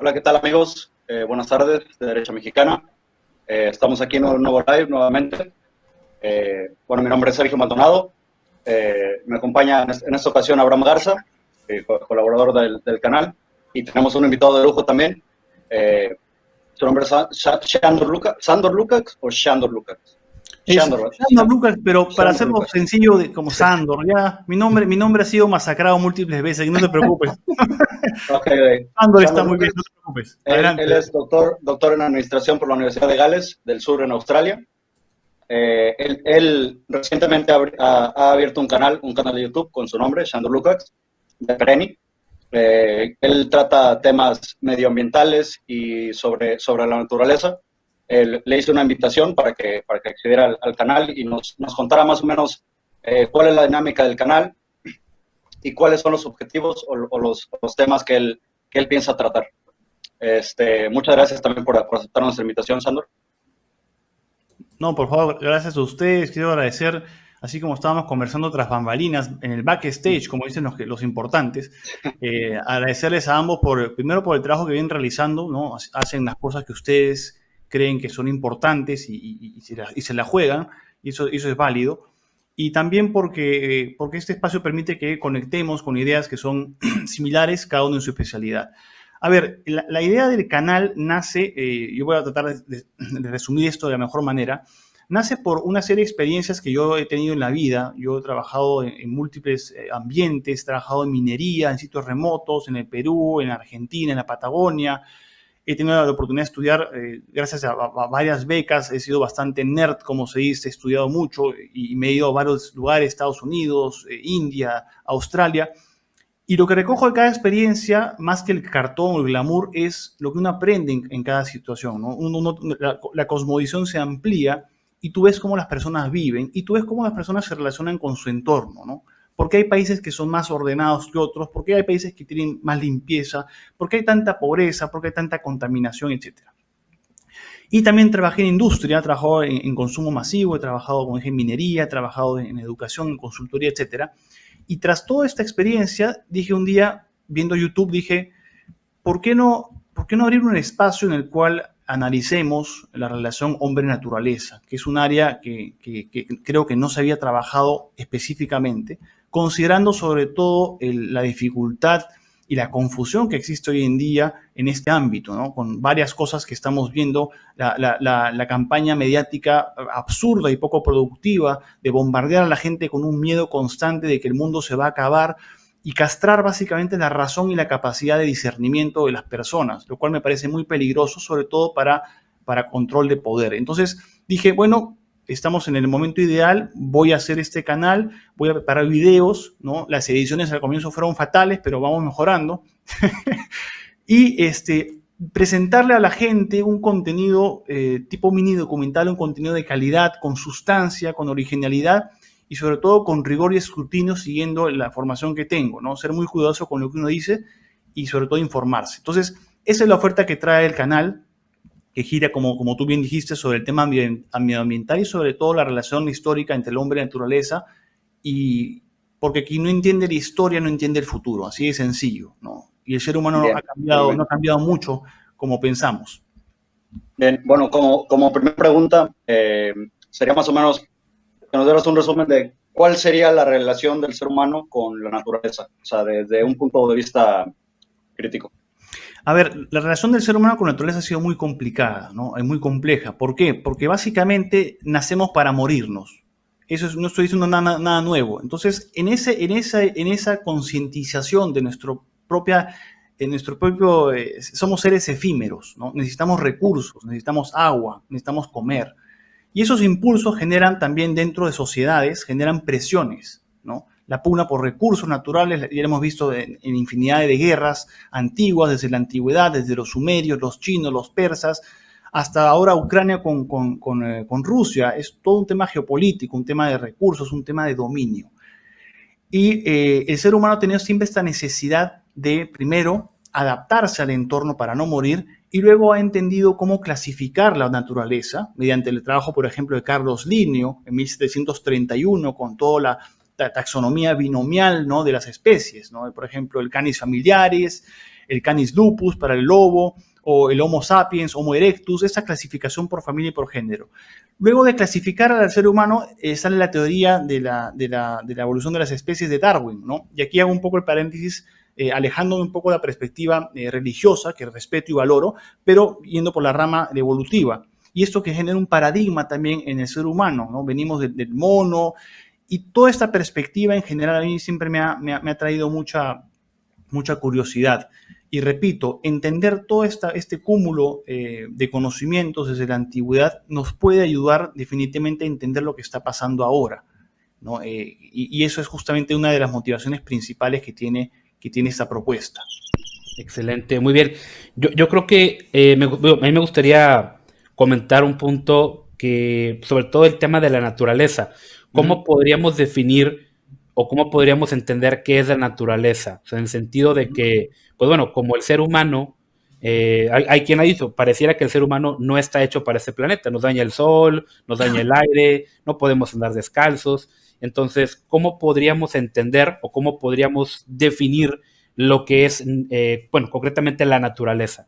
Hola, ¿qué tal amigos? Buenas tardes de Derecha Mexicana. Estamos aquí en un nuevo live nuevamente. Bueno, mi nombre es Sergio Maldonado. Me acompaña en esta ocasión Abraham Garza, colaborador del canal. Y tenemos un invitado de lujo también. Su nombre es Sandor Lucas o Shandor Lucas. Es Sandor Lucas, pero para hacerlo Lucas. Sencillo, como Sandor, ya. Mi nombre ha sido masacrado múltiples veces, no te preocupes. Okay. Sandor está muy bien, no te preocupes. Él es doctor en Administración por la Universidad de Gales del Sur en Australia. Él recientemente ha abierto un canal de YouTube con su nombre, Shandor Lucas, de Pereni. Él trata temas medioambientales y sobre la naturaleza. Le hice una invitación para que accediera al canal y nos contara más o menos cuál es la dinámica del canal y cuáles son los objetivos o los temas que él piensa tratar. Muchas gracias también por aceptar nuestra invitación, Sandor. No, por favor, gracias a ustedes. Quiero agradecer, así como estábamos conversando tras bambalinas, en el backstage, como dicen los importantes, agradecerles a ambos primero por el trabajo que vienen realizando, ¿no? Hacen las cosas que ustedes creen que son importantes y se la juegan, y eso es válido. Y también porque este espacio permite que conectemos con ideas que son similares, cada uno en su especialidad. A ver, la idea del canal nace, yo voy a tratar de resumir esto de la mejor manera, nace por una serie de experiencias que yo he tenido en la vida. Yo he trabajado en múltiples ambientes, he trabajado en minería, en sitios remotos, en el Perú, en Argentina, en la Patagonia. He tenido la oportunidad de estudiar gracias a varias becas. He sido bastante nerd, como se dice, he estudiado mucho y me he ido a varios lugares, Estados Unidos, India, Australia. Y lo que recojo de cada experiencia, más que el cartón o el glamour, es lo que uno aprende en cada situación, ¿no? La cosmovisión se amplía y tú ves cómo las personas viven y tú ves cómo las personas se relacionan con su entorno, ¿no? Porque hay países que son más ordenados que otros, porque hay países que tienen más limpieza, porque hay tanta pobreza, porque hay tanta contaminación, etcétera. Y también trabajé en industria, he trabajado en consumo masivo, he trabajado en minería, he trabajado en educación, en consultoría, etcétera. Y tras toda esta experiencia, dije un día, viendo YouTube, dije, ¿por qué no abrir un espacio en el cual analicemos la relación hombre-naturaleza? Que es un área que creo que no se había trabajado específicamente, considerando sobre todo la dificultad y la confusión que existe hoy en día en este ámbito, ¿no? Con varias cosas que estamos viendo, la campaña mediática absurda y poco productiva de bombardear a la gente con un miedo constante de que el mundo se va a acabar y castrar básicamente la razón y la capacidad de discernimiento de las personas, lo cual me parece muy peligroso, sobre todo para control de poder. Entonces dije, bueno, estamos en el momento ideal, voy a hacer este canal, voy a preparar videos, ¿no? Las ediciones al comienzo fueron fatales, pero vamos mejorando. Y presentarle a la gente un contenido tipo mini documental, un contenido de calidad, con sustancia, con originalidad y sobre todo con rigor y escrutinio siguiendo la formación que tengo, ¿no? Ser muy cuidadoso con lo que uno dice y sobre todo informarse. Entonces, esa es la oferta que trae el canal, que gira, como tú bien dijiste, sobre el tema medioambiental y sobre todo la relación histórica entre el hombre y la naturaleza, y porque quien no entiende la historia no entiende el futuro, así de sencillo, ¿no? Y el ser humano no ha cambiado mucho como pensamos. Bien, bueno, como primera pregunta, sería más o menos que nos dieras un resumen de cuál sería la relación del ser humano con la naturaleza, o sea, desde un punto de vista crítico. A ver, la relación del ser humano con la naturaleza ha sido muy complicada, ¿no? Es muy compleja. ¿Por qué? Porque básicamente nacemos para morirnos. No estoy diciendo nada nuevo. Entonces, en esa concientización de nuestro propio, somos seres efímeros, ¿no? Necesitamos recursos, necesitamos agua, necesitamos comer. Y esos impulsos generan también dentro de sociedades, generan presiones, ¿no? La pugna por recursos naturales, ya lo hemos visto en infinidad de guerras antiguas, desde la antigüedad, desde los sumerios, los chinos, los persas, hasta ahora Ucrania con Rusia. Es todo un tema geopolítico, un tema de recursos, un tema de dominio. Y el ser humano ha tenido siempre esta necesidad de, primero, adaptarse al entorno para no morir, y luego ha entendido cómo clasificar la naturaleza mediante el trabajo, por ejemplo, de Carlos Linneo en 1731, con toda la taxonomía binomial, ¿no? De las especies, ¿no? Por ejemplo, el Canis familiaris, el Canis lupus para el lobo, o el Homo sapiens, Homo erectus, esta clasificación por familia y por género. Luego de clasificar al ser humano, sale la teoría de la evolución de las especies de Darwin, ¿no? Y aquí hago un poco el paréntesis, alejándome un poco de la perspectiva religiosa, que respeto y valoro, pero yendo por la rama evolutiva. Y esto que genera un paradigma también en el ser humano, ¿no? Venimos del mono, y toda esta perspectiva en general a mí siempre me ha traído mucha curiosidad. Y repito, entender todo este cúmulo de conocimientos desde la antigüedad nos puede ayudar definitivamente a entender lo que está pasando ahora, ¿no? Y eso es justamente una de las motivaciones principales que tiene esta propuesta. Excelente, muy bien. Yo creo que a mí me gustaría comentar un punto que, sobre todo el tema de la naturaleza. ¿Cómo podríamos definir o cómo podríamos entender qué es la naturaleza? O sea, en el sentido de que, pues bueno, como el ser humano, hay quien ha dicho, pareciera que el ser humano no está hecho para este planeta. Nos daña el sol, nos daña el aire, no podemos andar descalzos. Entonces, ¿cómo podríamos entender o cómo podríamos definir lo que es, bueno, concretamente la naturaleza?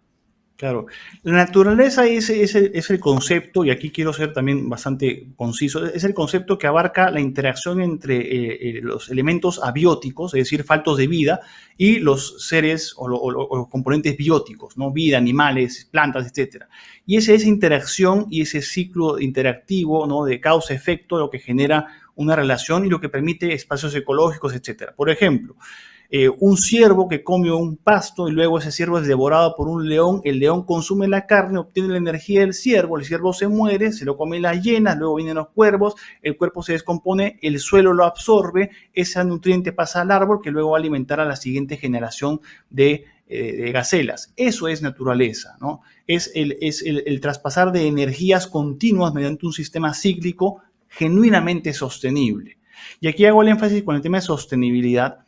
Claro, la naturaleza es el concepto, y aquí quiero ser también bastante conciso, es el concepto que abarca la interacción entre los elementos abióticos, es decir, faltos de vida, y los seres o los componentes bióticos, ¿no? Vida, animales, plantas, etc. Y es esa interacción y ese ciclo interactivo, ¿no? De causa-efecto, lo que genera una relación y lo que permite espacios ecológicos, etc. Por ejemplo, un ciervo que come un pasto y luego ese ciervo es devorado por un león, el león consume la carne, obtiene la energía del ciervo, el ciervo se muere, se lo comen las hienas, luego vienen los cuervos, el cuerpo se descompone, el suelo lo absorbe, ese nutriente pasa al árbol que luego va a alimentar a la siguiente generación de gacelas. Eso es naturaleza, ¿no? Es el traspasar de energías continuas mediante un sistema cíclico genuinamente sostenible. Y aquí hago el énfasis con el tema de sostenibilidad,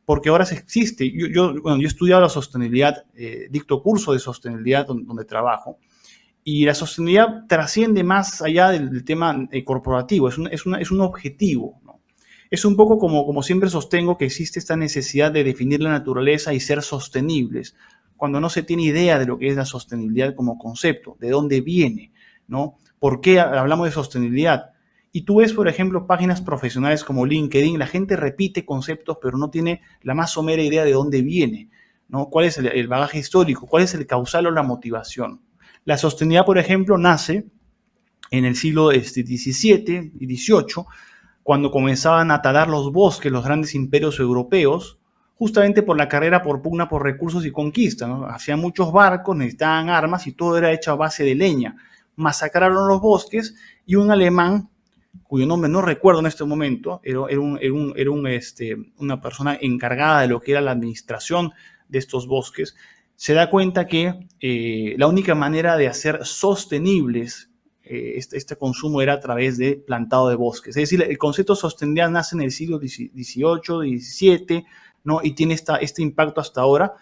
porque ahora existe. Yo he estudiado la sostenibilidad, dicto curso de sostenibilidad donde trabajo, y la sostenibilidad trasciende más allá del tema corporativo, es un objetivo, ¿no? Es un poco como siempre sostengo que existe esta necesidad de definir la naturaleza y ser sostenibles, cuando no se tiene idea de lo que es la sostenibilidad como concepto, de dónde viene, ¿no? ¿Por qué hablamos de sostenibilidad? Y tú ves, por ejemplo, páginas profesionales como LinkedIn, la gente repite conceptos, pero no tiene la más somera idea de dónde viene, ¿no? ¿Cuál es el bagaje histórico? ¿Cuál es el causal o la motivación? La sostenibilidad, por ejemplo, nace en el siglo XVII y XVIII, cuando comenzaban a talar los bosques los grandes imperios europeos, justamente por la carrera por pugna por recursos y conquista, ¿no? Hacían muchos barcos, necesitaban armas y todo era hecho a base de leña. Masacraron los bosques y un alemán, cuyo nombre no recuerdo en este momento, era una persona encargada de lo que era la administración de estos bosques, se da cuenta que la única manera de hacer sostenibles este consumo era a través de plantado de bosques. Es decir, el concepto de sostenibilidad nace en el siglo XVIII, XVII, ¿no? Y tiene este impacto hasta ahora,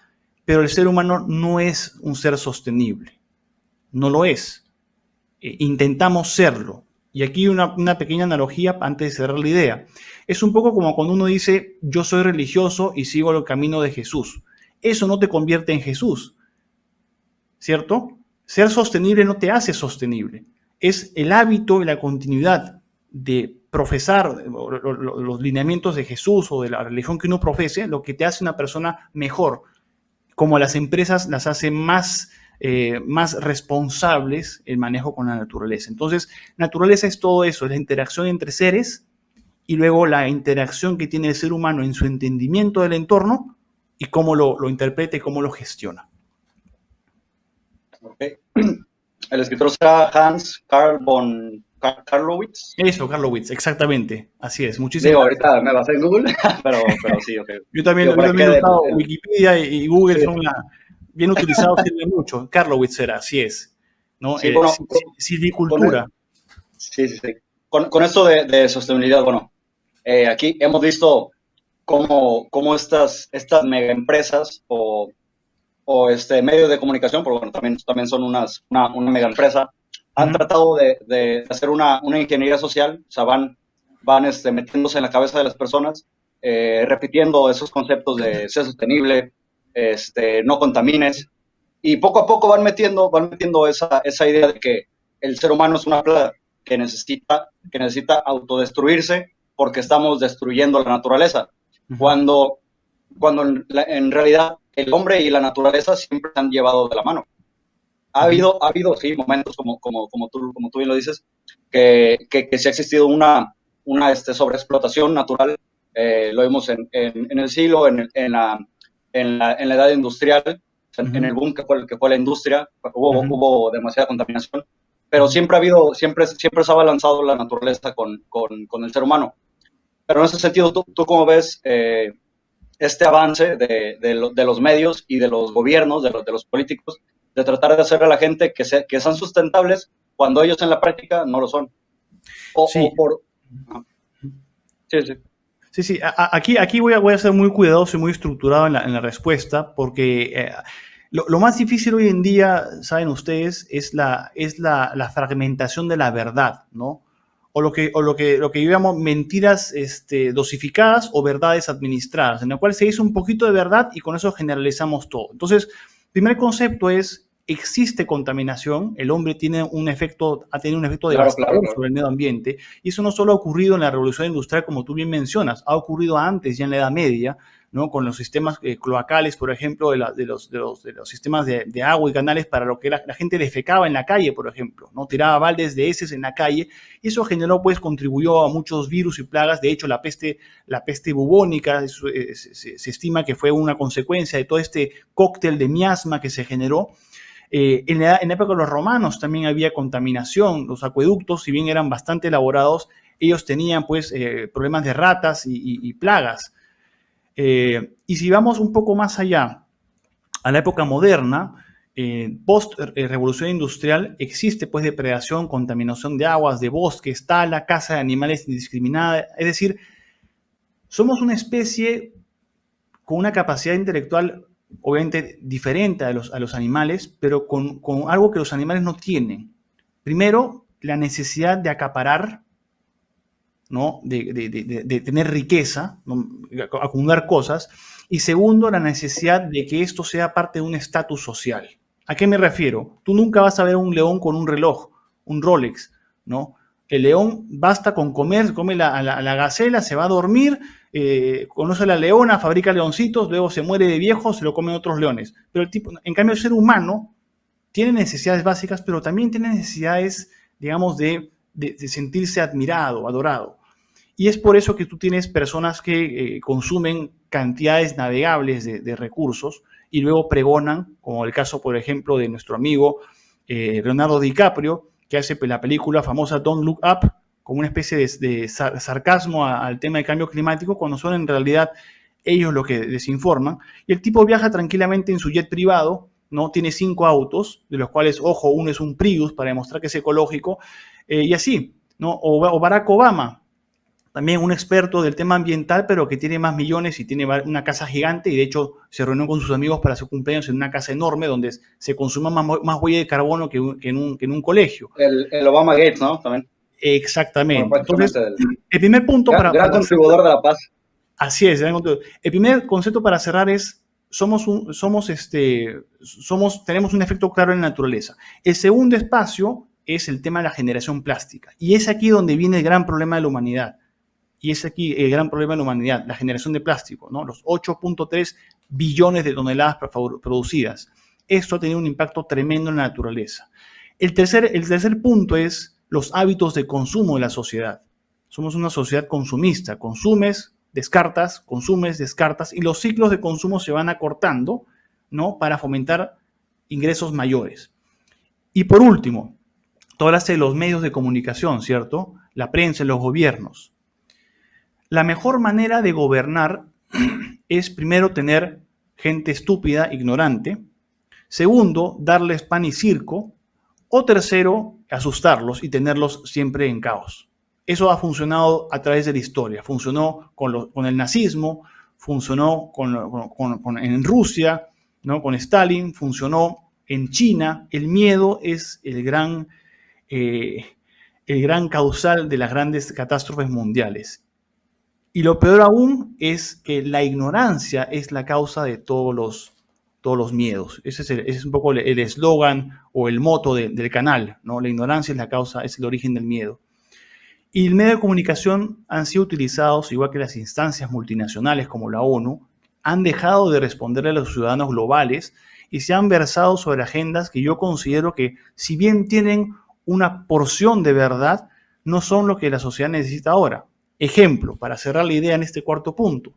pero el ser humano no es un ser sostenible, no lo es. Intentamos serlo. Y aquí una pequeña analogía antes de cerrar la idea. Es un poco como cuando uno dice, yo soy religioso y sigo el camino de Jesús. Eso no te convierte en Jesús, ¿cierto? Ser sostenible no te hace sostenible. Es el hábito y la continuidad de profesar los lineamientos de Jesús o de la religión que uno profese, lo que te hace una persona mejor. Como las empresas las hace más responsables el manejo con la naturaleza. Entonces, naturaleza es todo eso, es la interacción entre seres y luego la interacción que tiene el ser humano en su entendimiento del entorno y cómo lo interpreta y cómo lo gestiona. Okay. El escritor será Hans Carlowitz. Eso, Carlowitz, exactamente. Así es. Muchísimas gracias. Ahorita me basé en Google, pero sí, ok. Yo también he usado Wikipedia y Google, son bien utilizados, sirven mucho. Carlowitz era, así es, ¿no? Sí, bueno, silvicultura. Sí. Con esto de sostenibilidad, bueno, aquí hemos visto cómo estas mega empresas o medios de comunicación, porque bueno, también son una mega empresa, han tratado de hacer una ingeniería social, o sea, van metiéndose en la cabeza de las personas, repitiendo esos conceptos de ser sostenible, no contamines. Y poco a poco van metiendo esa idea de que el ser humano es una plaga que necesita autodestruirse porque estamos destruyendo la naturaleza. Cuando en realidad el hombre y la naturaleza siempre se han llevado de la mano. Ha habido sí, momentos como tú bien lo dices, que sí ha existido una sobreexplotación natural. Lo vimos en el siglo, en la edad industrial, en el boom que fue la industria, hubo demasiada contaminación, pero siempre se ha balanzado la naturaleza con el ser humano. Pero en ese sentido, ¿tú cómo ves este avance de los medios y de los gobiernos, de los políticos, de tratar de hacer a la gente que sean sustentables cuando ellos en la práctica no lo son? Sí. Sí. Sí. Aquí voy a ser muy cuidadoso y muy estructurado en la respuesta, porque lo más difícil hoy en día, saben ustedes, es la fragmentación de la verdad, ¿no? O lo que yo llamo mentiras dosificadas o verdades administradas, en la cual se dice un poquito de verdad y con eso generalizamos todo. Entonces, primer concepto es: existe contaminación, el hombre ha tenido un efecto devastador sobre el medio ambiente, y eso no solo ha ocurrido en la revolución industrial, como tú bien mencionas, ha ocurrido antes, ya en la Edad Media, ¿no? Con los sistemas cloacales, por ejemplo, de los sistemas de agua y canales para lo que la gente defecaba en la calle, por ejemplo, ¿no? Tiraba baldes de heces en la calle, y eso generó, pues, contribuyó a muchos virus y plagas. De hecho, la peste bubónica se estima que fue una consecuencia de todo este cóctel de miasma que se generó. En la época de los romanos también había contaminación. Los acueductos, si bien eran bastante elaborados, ellos tenían, pues, problemas de ratas y plagas. Y si vamos un poco más allá, a la época moderna, post-revolución industrial, existe, pues, depredación, contaminación de aguas, de bosques, tala, caza de animales indiscriminada. Es decir, somos una especie con una capacidad intelectual obviamente diferente a los animales, pero con algo que los animales no tienen. Primero, la necesidad de acaparar, ¿no? De tener riqueza, ¿no? Acumular cosas. Y segundo, la necesidad de que esto sea parte de un estatus social. ¿A qué me refiero? Tú nunca vas a ver un león con un reloj, un Rolex, ¿no? El león basta con comer, come la gacela, se va a dormir, conoce a la leona, fabrica leoncitos, luego se muere de viejo, se lo comen otros leones. Pero en cambio, el ser humano tiene necesidades básicas, pero también tiene necesidades, digamos, de sentirse admirado, adorado. Y es por eso que tú tienes personas que consumen cantidades navegables de recursos y luego pregonan, como el caso, por ejemplo, de nuestro amigo Leonardo DiCaprio, que hace la película famosa Don't Look Up, como una especie de sarcasmo al tema del cambio climático, cuando son en realidad ellos los que desinforman. Y el tipo viaja tranquilamente en su jet privado, ¿no? Tiene 5 autos, de los cuales, ojo, uno es un Prius para demostrar que es ecológico, y así, ¿no? O Barack Obama, también un experto del tema ambiental, pero que tiene más millones y tiene una casa gigante, y de hecho se reunió con sus amigos para su cumpleaños en una casa enorme donde se consuma más huella de carbono que en un colegio. El Obama Gates, ¿no? También. Exactamente. Bueno, entonces, el primer punto gran contribuidor de la paz. Así es. El primer concepto para cerrar es: tenemos un efecto claro en la naturaleza. El segundo espacio es el tema de la generación plástica. Y es aquí donde viene el gran problema de la humanidad. La generación de plástico, ¿no? Los 8.3 billones de toneladas producidas. Esto ha tenido un impacto tremendo en la naturaleza. El tercer punto es los hábitos de consumo de la sociedad. Somos una sociedad consumista. Consumes, descartas, y los ciclos de consumo se van acortando, ¿no? Para fomentar ingresos mayores. Y por último, tú hablaste de los medios de comunicación, ¿cierto? La prensa, los gobiernos. La mejor manera de gobernar es, primero, tener gente estúpida, ignorante. Segundo, darles pan y circo. O tercero, asustarlos y tenerlos siempre en caos. Eso ha funcionado a través de la historia. Funcionó con el nazismo, funcionó en Rusia, ¿no? Con Stalin, funcionó en China. El miedo es el gran causal de las grandes catástrofes mundiales. Y lo peor aún es que la ignorancia es la causa de todos todos los miedos. Ese es un poco el eslogan o el moto del canal, ¿no? La ignorancia es la causa, es el origen del miedo. Y el medio de comunicación han sido utilizados, igual que las instancias multinacionales como la ONU, han dejado de responderle a los ciudadanos globales y se han versado sobre agendas que yo considero que, si bien tienen una porción de verdad, no son lo que la sociedad necesita ahora. Ejemplo, para cerrar la idea en este cuarto punto.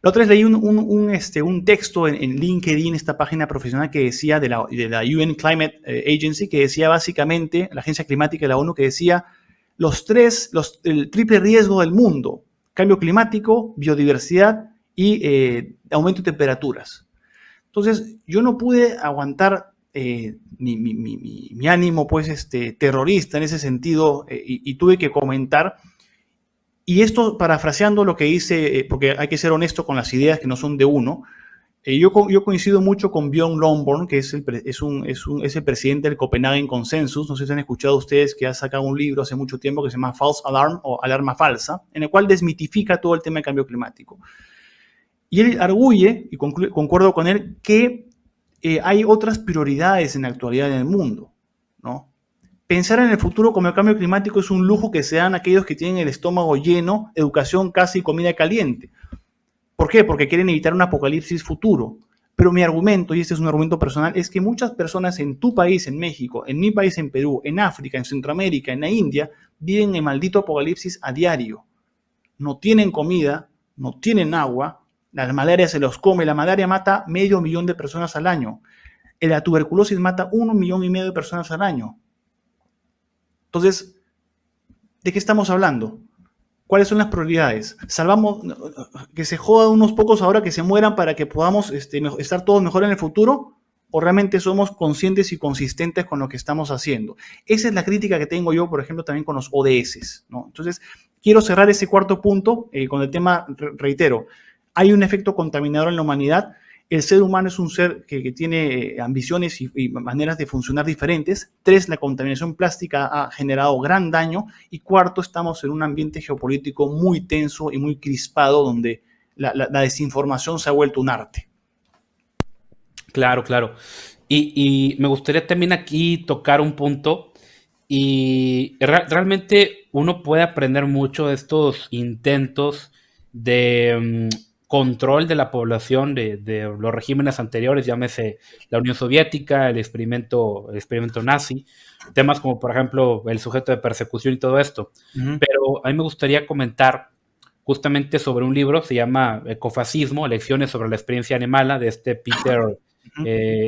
La otra vez leí un texto en LinkedIn, esta página profesional que decía de la UN Climate Agency, que decía básicamente, la Agencia Climática de la ONU, que decía el triple riesgo del mundo: cambio climático, biodiversidad y aumento de temperaturas. Entonces, yo no pude aguantar mi ánimo, pues, terrorista en ese sentido, y tuve que comentar. Y esto, parafraseando lo que dice, porque hay que ser honesto con las ideas que no son de uno, yo coincido mucho con Björn Lomborg, que es el presidente del Copenhagen Consensus. No sé si han escuchado ustedes, que ha sacado un libro hace mucho tiempo que se llama False Alarm o Alarma Falsa, en el cual desmitifica todo el tema del cambio climático. Y él arguye, y concuerdo con él, que hay otras prioridades en la actualidad en el mundo, ¿no? Pensar en el futuro como el cambio climático es un lujo que se dan aquellos que tienen el estómago lleno, educación casi y comida caliente. ¿Por qué? Porque quieren evitar un apocalipsis futuro. Pero mi argumento, y este es un argumento personal, es que muchas personas en tu país, en México, en mi país, en Perú, en África, en Centroamérica, en la India, viven el maldito apocalipsis a diario. No tienen comida, no tienen agua, la malaria se los come. La malaria mata 500.000 de personas al año. La tuberculosis mata 1,5 millones de personas al año. Entonces, ¿de qué estamos hablando? ¿Cuáles son las prioridades? ¿Salvamos, que se jodan unos pocos ahora, que se mueran para que podamos estar todos mejor en el futuro? ¿O realmente somos conscientes y consistentes con lo que estamos haciendo? Esa es la crítica que tengo yo, por ejemplo, también con los ODS, ¿no? Entonces, quiero cerrar ese cuarto punto con el tema, reitero, hay un efecto contaminador en la humanidad. El ser humano es un ser que tiene ambiciones y maneras de funcionar diferentes. 3, la contaminación plástica ha generado gran daño. Y 4, estamos en un ambiente geopolítico muy tenso y muy crispado, donde la desinformación se ha vuelto un arte. Claro, claro. Y me gustaría también aquí tocar un punto. Y realmente uno puede aprender mucho de estos intentos de control de la población de los regímenes anteriores, llámese la Unión Soviética, el experimento nazi, temas como, por ejemplo, el sujeto de persecución y todo esto. Uh-huh. Pero a mí me gustaría comentar justamente sobre un libro, se llama Ecofascismo, Lecciones sobre la experiencia animal, de Peter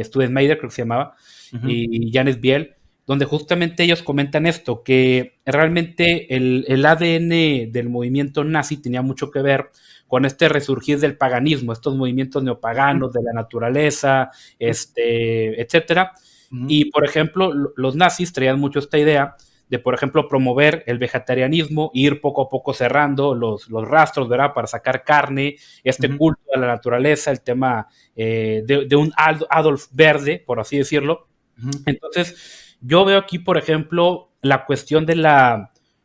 Studenmeier, creo que se llamaba, uh-huh, y Janes Biel, donde justamente ellos comentan esto, que realmente el ADN del movimiento nazi tenía mucho que ver con este resurgir del paganismo, estos movimientos neopaganos de la naturaleza, etcétera. Uh-huh. Y, por ejemplo, los nazis traían mucho esta idea de, por ejemplo, promover el vegetarianismo, ir poco a poco cerrando los rastros, ¿verdad?, para sacar carne, uh-huh, culto a la naturaleza, el tema de un Adolf verde, por así decirlo. Uh-huh. Entonces, yo veo aquí, por ejemplo, la cuestión de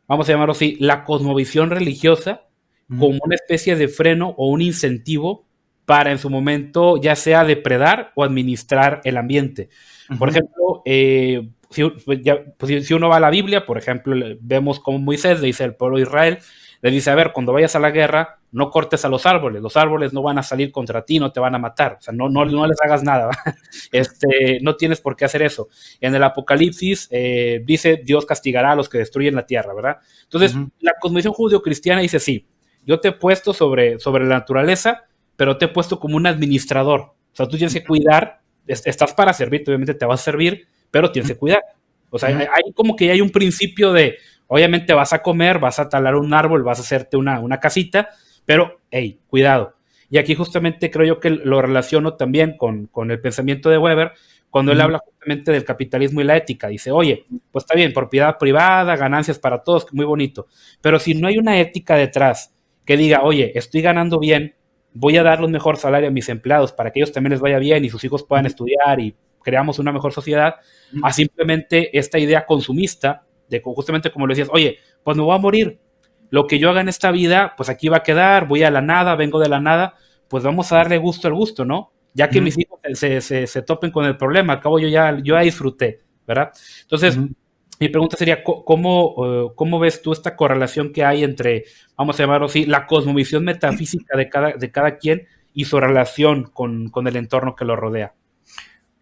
vamos a llamarlo así, la cosmovisión religiosa, como una especie de freno o un incentivo para en su momento ya sea depredar o administrar el ambiente. Uh-huh. Por ejemplo, si uno va a la Biblia, por ejemplo, vemos como Moisés le dice al pueblo de Israel, le dice, a ver, cuando vayas a la guerra, no cortes a los árboles no van a salir contra ti, no te van a matar, o sea, no les hagas nada, no tienes por qué hacer eso. En el Apocalipsis dice, Dios castigará a los que destruyen la tierra, ¿verdad? Entonces, uh-huh, la cosmovisión judío-cristiana dice, sí, yo te he puesto sobre la naturaleza, pero te he puesto como un administrador. O sea, tú tienes que cuidar, estás para servirte, obviamente te vas a servir, pero tienes que cuidar. O sea, hay como que hay un principio de, obviamente vas a comer, vas a talar un árbol, vas a hacerte una casita, pero, hey, cuidado. Y aquí justamente creo yo que lo relaciono también con el pensamiento de Weber, cuando él habla justamente del capitalismo y la ética. Dice, oye, pues está bien, propiedad privada, ganancias para todos, muy bonito. Pero si no hay una ética detrás que diga, oye, estoy ganando bien, voy a darle un mejor salario a mis empleados para que ellos también les vaya bien y sus hijos puedan estudiar y creamos una mejor sociedad, a simplemente esta idea consumista de justamente como lo decías, oye, pues me voy a morir, lo que yo haga en esta vida, pues aquí va a quedar, voy a la nada, vengo de la nada, pues vamos a darle gusto al gusto, ¿no? ya que mis hijos se topen con el problema, acabo yo ya disfruté, ¿verdad? Entonces, mi pregunta sería, ¿cómo ves tú esta correlación que hay entre, vamos a llamarlo así, la cosmovisión metafísica de cada quien y su relación con el entorno que lo rodea?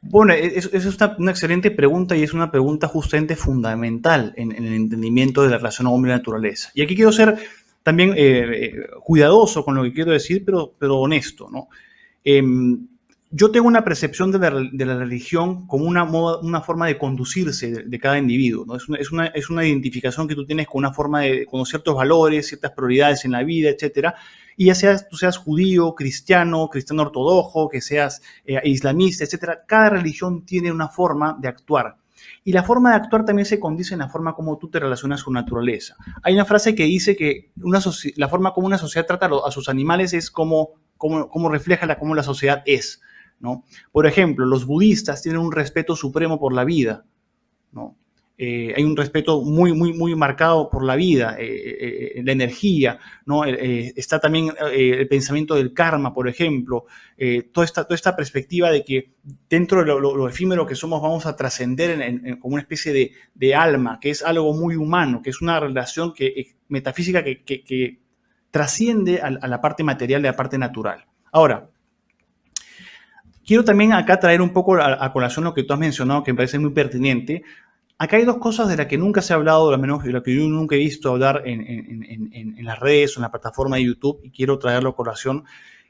Bueno, esa es una excelente pregunta y es una pregunta justamente fundamental en el entendimiento de la relación hombre-naturaleza. Y aquí quiero ser también cuidadoso con lo que quiero decir, pero honesto, ¿no? Yo tengo una percepción de la religión como una forma de conducirse de cada individuo, ¿no? Es una identificación que tú tienes con una forma con ciertos valores, ciertas prioridades en la vida, etcétera. Y ya tú seas judío, cristiano ortodoxo, que seas islamista, etcétera, cada religión tiene una forma de actuar. Y la forma de actuar también se condice en la forma como tú te relacionas con naturaleza. Hay una frase que dice que la forma como una sociedad trata a sus animales es como refleja cómo la sociedad es, ¿no? Por ejemplo, los budistas tienen un respeto supremo por la vida, ¿no? Hay un respeto muy, muy, muy marcado por la vida, la energía, ¿no? Está también el pensamiento del karma, por ejemplo, toda esta perspectiva de que dentro de lo efímero que somos vamos a trascender como una especie de alma, que es algo muy humano, que es una relación metafísica que trasciende a la parte material de la parte natural. Ahora, quiero también acá traer un poco a colación lo que tú has mencionado, que me parece muy pertinente. Acá hay dos cosas de las que nunca se ha hablado, al menos de lo que yo nunca he visto hablar en las redes o en la plataforma de YouTube, y quiero traerlo a colación,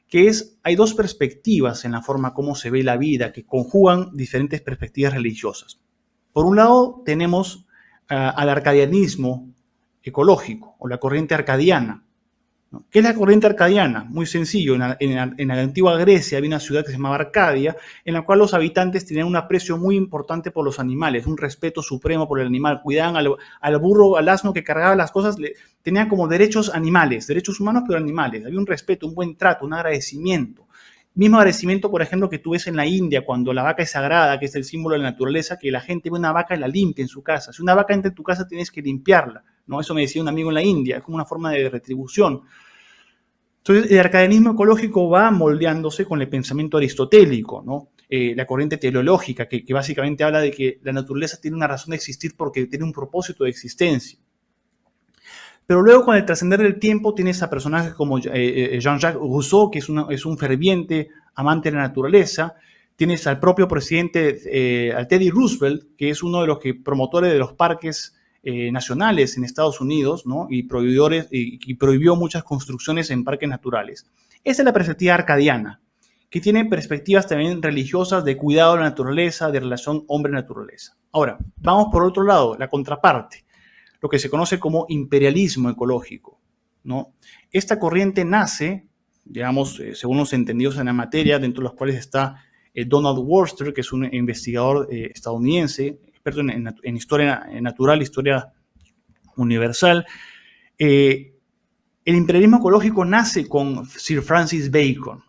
que hay dos perspectivas en la forma como se ve la vida, que conjugan diferentes perspectivas religiosas. Por un lado, tenemos al arcadianismo ecológico, o la corriente arcadiana. ¿Qué es la corriente arcadiana? Muy sencillo, en la antigua Grecia había una ciudad que se llamaba Arcadia, en la cual los habitantes tenían un aprecio muy importante por los animales, un respeto supremo por el animal, cuidaban al burro, al asno que cargaba las cosas, tenían como derechos animales, derechos humanos pero animales, había un respeto, un buen trato, un agradecimiento. Mismo agradecimiento, por ejemplo, que tú ves en la India, cuando la vaca es sagrada, que es el símbolo de la naturaleza, que la gente ve una vaca y la limpia en su casa. Si una vaca entra en tu casa, tienes que limpiarla, ¿no? Eso me decía un amigo en la India, es como una forma de retribución. Entonces, el arcadianismo ecológico va moldeándose con el pensamiento aristotélico, ¿no? La corriente teleológica, que básicamente habla de que la naturaleza tiene una razón de existir porque tiene un propósito de existencia. Pero luego, con el trascender del tiempo, tienes a personajes como Jean-Jacques Rousseau, que es un ferviente amante de la naturaleza. Tienes al propio presidente, al Teddy Roosevelt, que es uno de los promotores de los parques nacionales en Estados Unidos, ¿no? Y prohibió muchas construcciones en parques naturales. Esa es la perspectiva arcadiana, que tiene perspectivas también religiosas de cuidado de la naturaleza, de relación hombre-naturaleza. Ahora, vamos por otro lado, la contraparte, lo que se conoce como imperialismo ecológico, ¿no? Esta corriente nace, digamos, según los entendidos en la materia, dentro de los cuales está Donald Worster, que es un investigador estadounidense, experto en historia natural, historia universal. El imperialismo ecológico nace con Sir Francis Bacon.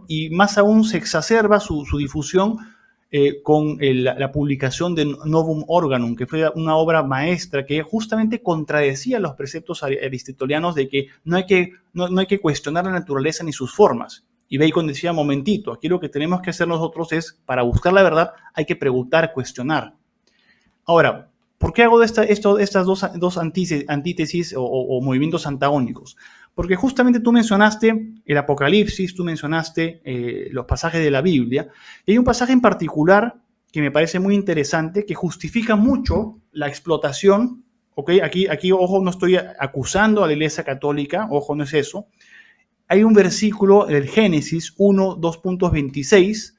Y más aún se exacerba su difusión con la publicación de Novum Organum, que fue una obra maestra que justamente contradecía los preceptos aristotelianos de que no hay que cuestionar la naturaleza ni sus formas. Y Bacon decía, momentito, aquí lo que tenemos que hacer nosotros es, para buscar la verdad, hay que preguntar, cuestionar. Ahora, ¿por qué hago estas dos antítesis o movimientos antagónicos? Porque justamente tú mencionaste el Apocalipsis, tú mencionaste los pasajes de la Biblia, y hay un pasaje en particular que me parece muy interesante, que justifica mucho la explotación, ¿ok? Aquí, ojo, no estoy acusando a la Iglesia Católica, ojo, no es eso. Hay un versículo del Génesis 1, 2.26,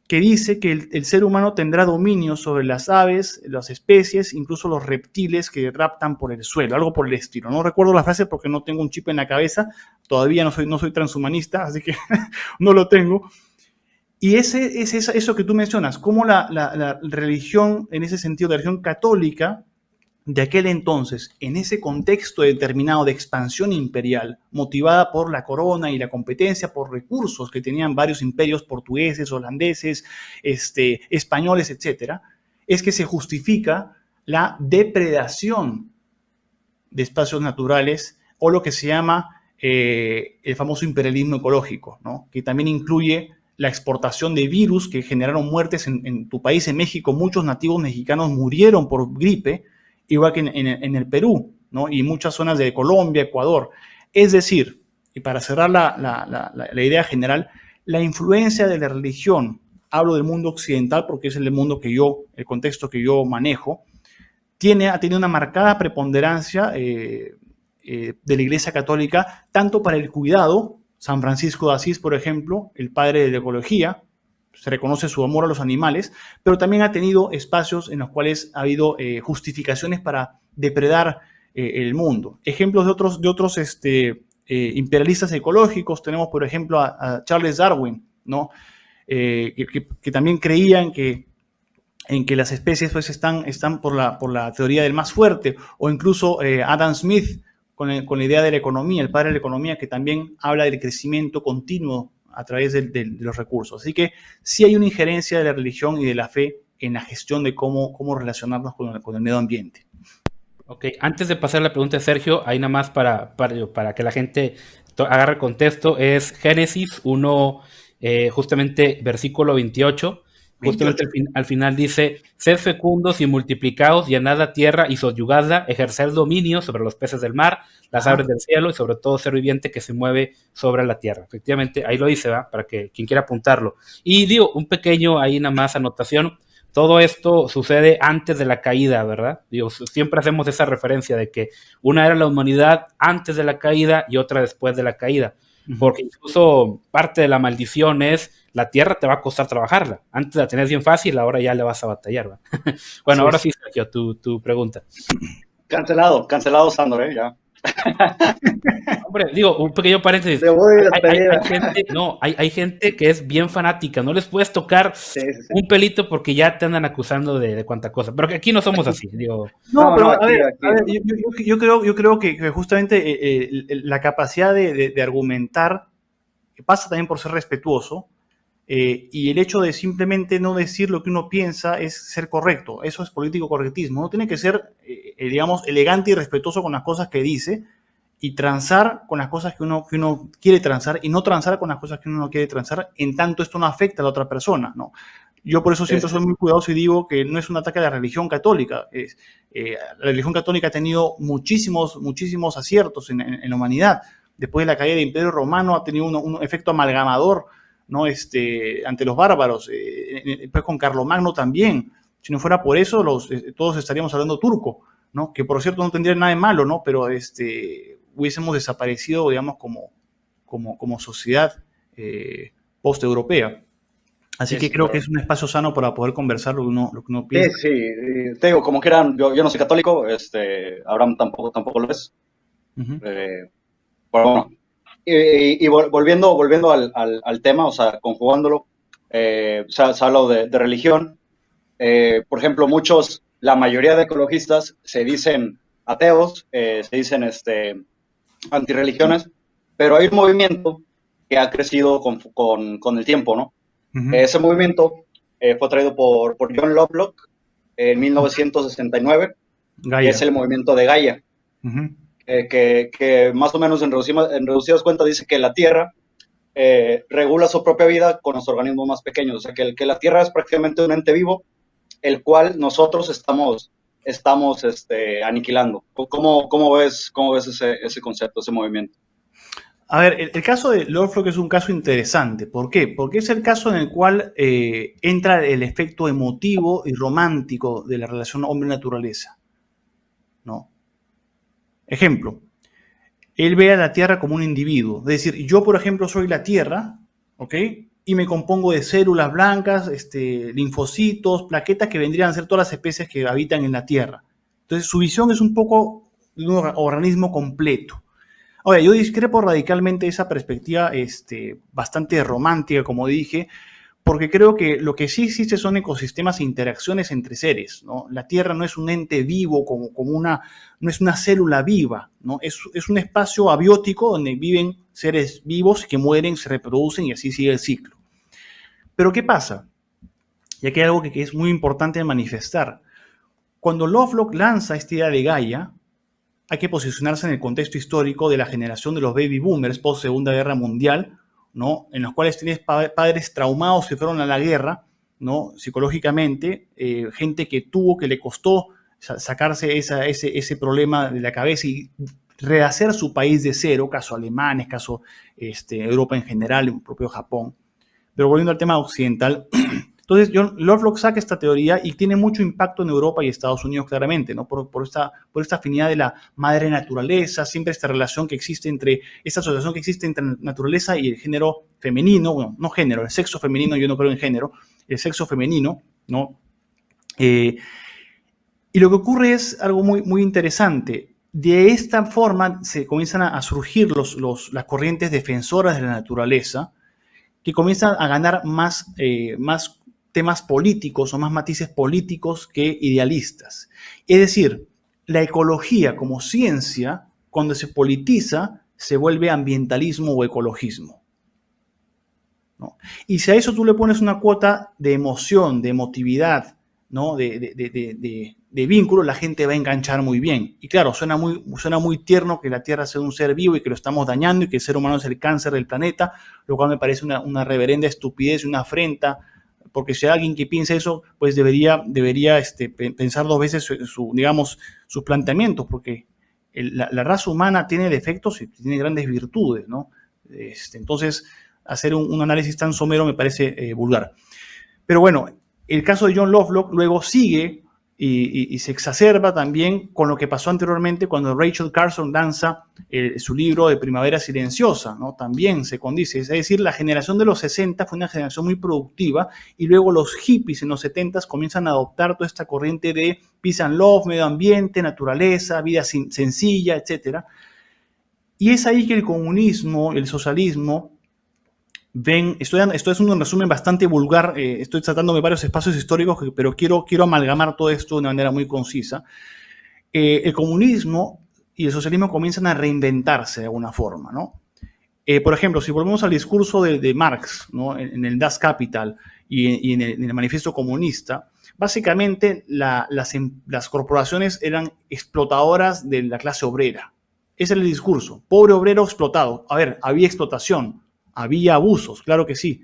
que dice que el ser humano tendrá dominio sobre las aves, las especies, incluso los reptiles que raptan por el suelo, algo por el estilo. No recuerdo la frase porque no tengo un chip en la cabeza, todavía no soy transhumanista, así que no lo tengo. Y es eso que tú mencionas, cómo la religión, en ese sentido, la religión católica de aquel entonces, en ese contexto determinado de expansión imperial, motivada por la corona y la competencia por recursos que tenían varios imperios portugueses, holandeses, españoles, etcétera, es que se justifica la depredación de espacios naturales o lo que se llama el famoso imperialismo ecológico, ¿no? Que también incluye la exportación de virus que generaron muertes en tu país, en México. Muchos nativos mexicanos murieron por gripe, igual que en el Perú, ¿no? Y muchas zonas de Colombia, Ecuador. Es decir, y para cerrar la idea general, la influencia de la religión, hablo del mundo occidental porque es el mundo el contexto que yo manejo, ha tenido una marcada preponderancia de la Iglesia Católica, tanto para el cuidado. San Francisco de Asís, por ejemplo, el padre de la ecología, se reconoce su amor a los animales, pero también ha tenido espacios en los cuales ha habido justificaciones para depredar el mundo. Ejemplos de otros imperialistas ecológicos, tenemos por ejemplo a Charles Darwin, ¿no? Que también creía en que las especies pues, están por la teoría del más fuerte, o incluso Adam Smith con la idea de la economía, el padre de la economía, que también habla del crecimiento continuo a través de los recursos. Así que sí hay una injerencia de la religión y de la fe en la gestión de cómo relacionarnos con el medio ambiente. Ok, antes de pasar la pregunta de Sergio, ahí nada más para que la gente agarre el contexto, es Génesis 1, justamente versículo 28. Justamente al final dice: sed fecundos y multiplicaos, llenad la tierra y sobyugadla, ejercer dominio sobre los peces del mar, las aves del cielo y sobre todo ser viviente que se mueve sobre la tierra. Efectivamente, ahí lo dice, ¿va? Para que quien quiera apuntarlo. Y digo, un pequeño ahí nada más anotación. Todo esto sucede antes de la caída, ¿verdad? Digo, siempre hacemos esa referencia de que una era la humanidad antes de la caída y otra después de la caída. Porque incluso parte de la maldición es: la tierra te va a costar trabajarla. Antes la tenías bien fácil, ahora ya le vas a batallar, ¿va? Bueno, sí, ahora sí, Sergio, tu pregunta. Cancelado, Sandro, ya. Hombre, digo, un pequeño paréntesis. Hay gente que es bien fanática, no les puedes tocar un pelito porque ya te andan acusando de cuánta cosa. Pero que aquí no somos así, digo. A ver, yo creo que justamente la capacidad de argumentar pasa también por ser respetuoso, y el hecho de simplemente no decir lo que uno piensa es ser correcto. Eso es político correctismo. Uno tiene que ser, digamos, elegante y respetuoso con las cosas que dice, y transar con las cosas que uno quiere transar, y no transar con las cosas que uno no quiere transar, en tanto esto no afecta a la otra persona, ¿no? Yo por eso siempre soy muy cuidadoso y digo que no es un ataque a la religión católica. La religión católica ha tenido muchísimos aciertos en la humanidad. Después de la caída del Imperio Romano ha tenido un efecto amalgamador, ¿no? Ante los bárbaros. Después con Carlomagno también. Si no fuera por eso, todos estaríamos hablando turco, ¿no? Que por cierto no tendría nada de malo, ¿no? Pero hubiésemos desaparecido, digamos, como sociedad post-europea. Así que creo que es un espacio sano para poder conversar lo que uno piensa. Sí, te digo, como quieran, yo no soy católico, Abraham tampoco lo es. Pero bueno, y volviendo al tema, o sea, conjugándolo, se ha hablado de religión. Por ejemplo, la mayoría de ecologistas se dicen ateos, se dicen antirreligiones, pero hay un movimiento que ha crecido con el tiempo, ¿no? Ese movimiento fue traído por John Lovelock en 1969, que es el movimiento de Gaia, que más o menos en reducidas cuentas dice que la Tierra regula su propia vida con los organismos más pequeños, o sea que la Tierra es prácticamente un ente vivo, el cual nosotros estamos aniquilando. ¿Cómo ves ese concepto, ese movimiento? A ver, el caso de Lovelock es un caso interesante. ¿Por qué? Porque es el caso en el cual entra el efecto emotivo y romántico de la relación hombre-naturaleza, ¿no? Ejemplo, él ve a la Tierra como un individuo. Es decir, yo, por ejemplo, soy la Tierra, ¿ok? Y me compongo de células blancas, linfocitos, plaquetas, que vendrían a ser todas las especies que habitan en la Tierra. Entonces, su visión es un poco de un organismo completo. Ahora, yo discrepo radicalmente de esa perspectiva bastante romántica, como dije, porque creo que lo que sí existe son ecosistemas e interacciones entre seres, ¿no? La Tierra no es un ente vivo, no es una célula viva, ¿no? Es un espacio abiótico donde viven seres vivos que mueren, se reproducen y así sigue el ciclo. Pero ¿qué pasa? Y aquí hay algo que es muy importante de manifestar. Cuando Lovelock lanza esta idea de Gaia, hay que posicionarse en el contexto histórico de la generación de los baby boomers post Segunda Guerra Mundial, ¿no? En los cuales tienes padres traumados que fueron a la guerra, ¿no? Psicológicamente, gente que le costó sacarse ese problema de la cabeza y rehacer su país de cero, caso alemanes, caso Europa en general, el propio Japón. Pero volviendo al tema occidental, entonces John Lovelock saca esta teoría y tiene mucho impacto en Europa y Estados Unidos claramente, ¿no? Por esta afinidad de la madre naturaleza, siempre esta relación que existe esta asociación que existe entre naturaleza y el género femenino, bueno, no género, el sexo femenino, yo no creo en género, el sexo femenino, ¿no? Y lo que ocurre es algo muy, muy interesante. De esta forma se comienzan a surgir las corrientes defensoras de la naturaleza, que comienzan a ganar más temas políticos o más matices políticos que idealistas. Es decir, la ecología como ciencia, cuando se politiza, se vuelve ambientalismo o ecologismo, ¿no? Y si a eso tú le pones una cuota de emoción, de emotividad, ¿no? de vínculo, la gente va a enganchar muy bien. Y claro, suena muy tierno que la Tierra sea un ser vivo y que lo estamos dañando y que el ser humano es el cáncer del planeta, lo cual me parece una reverenda estupidez, una afrenta, porque si hay alguien que piensa eso, pues debería pensar dos veces sus planteamientos, porque la raza humana tiene defectos y tiene grandes virtudes, ¿no? Entonces, hacer un análisis tan somero me parece vulgar. Pero bueno, el caso de John Lovelock luego sigue y se exacerba también con lo que pasó anteriormente cuando Rachel Carson lanza su libro de Primavera Silenciosa, ¿no? También se condice, es decir, la generación de los 60 fue una generación muy productiva y luego los hippies en los 70 comienzan a adoptar toda esta corriente de peace and love, medio ambiente, naturaleza, vida sencilla, etc. Y es ahí que el comunismo, el socialismo, esto es un resumen bastante vulgar, estoy tratándome varios espacios históricos, pero quiero amalgamar todo esto de una manera muy concisa. El comunismo y el socialismo comienzan a reinventarse de alguna forma, ¿no? Por ejemplo, si volvemos al discurso de Marx, ¿no? En el Das Kapital y en el Manifiesto Comunista, básicamente las corporaciones eran explotadoras de la clase obrera. Ese era el discurso, pobre obrero explotado. A ver, había explotación, había abusos, claro que sí,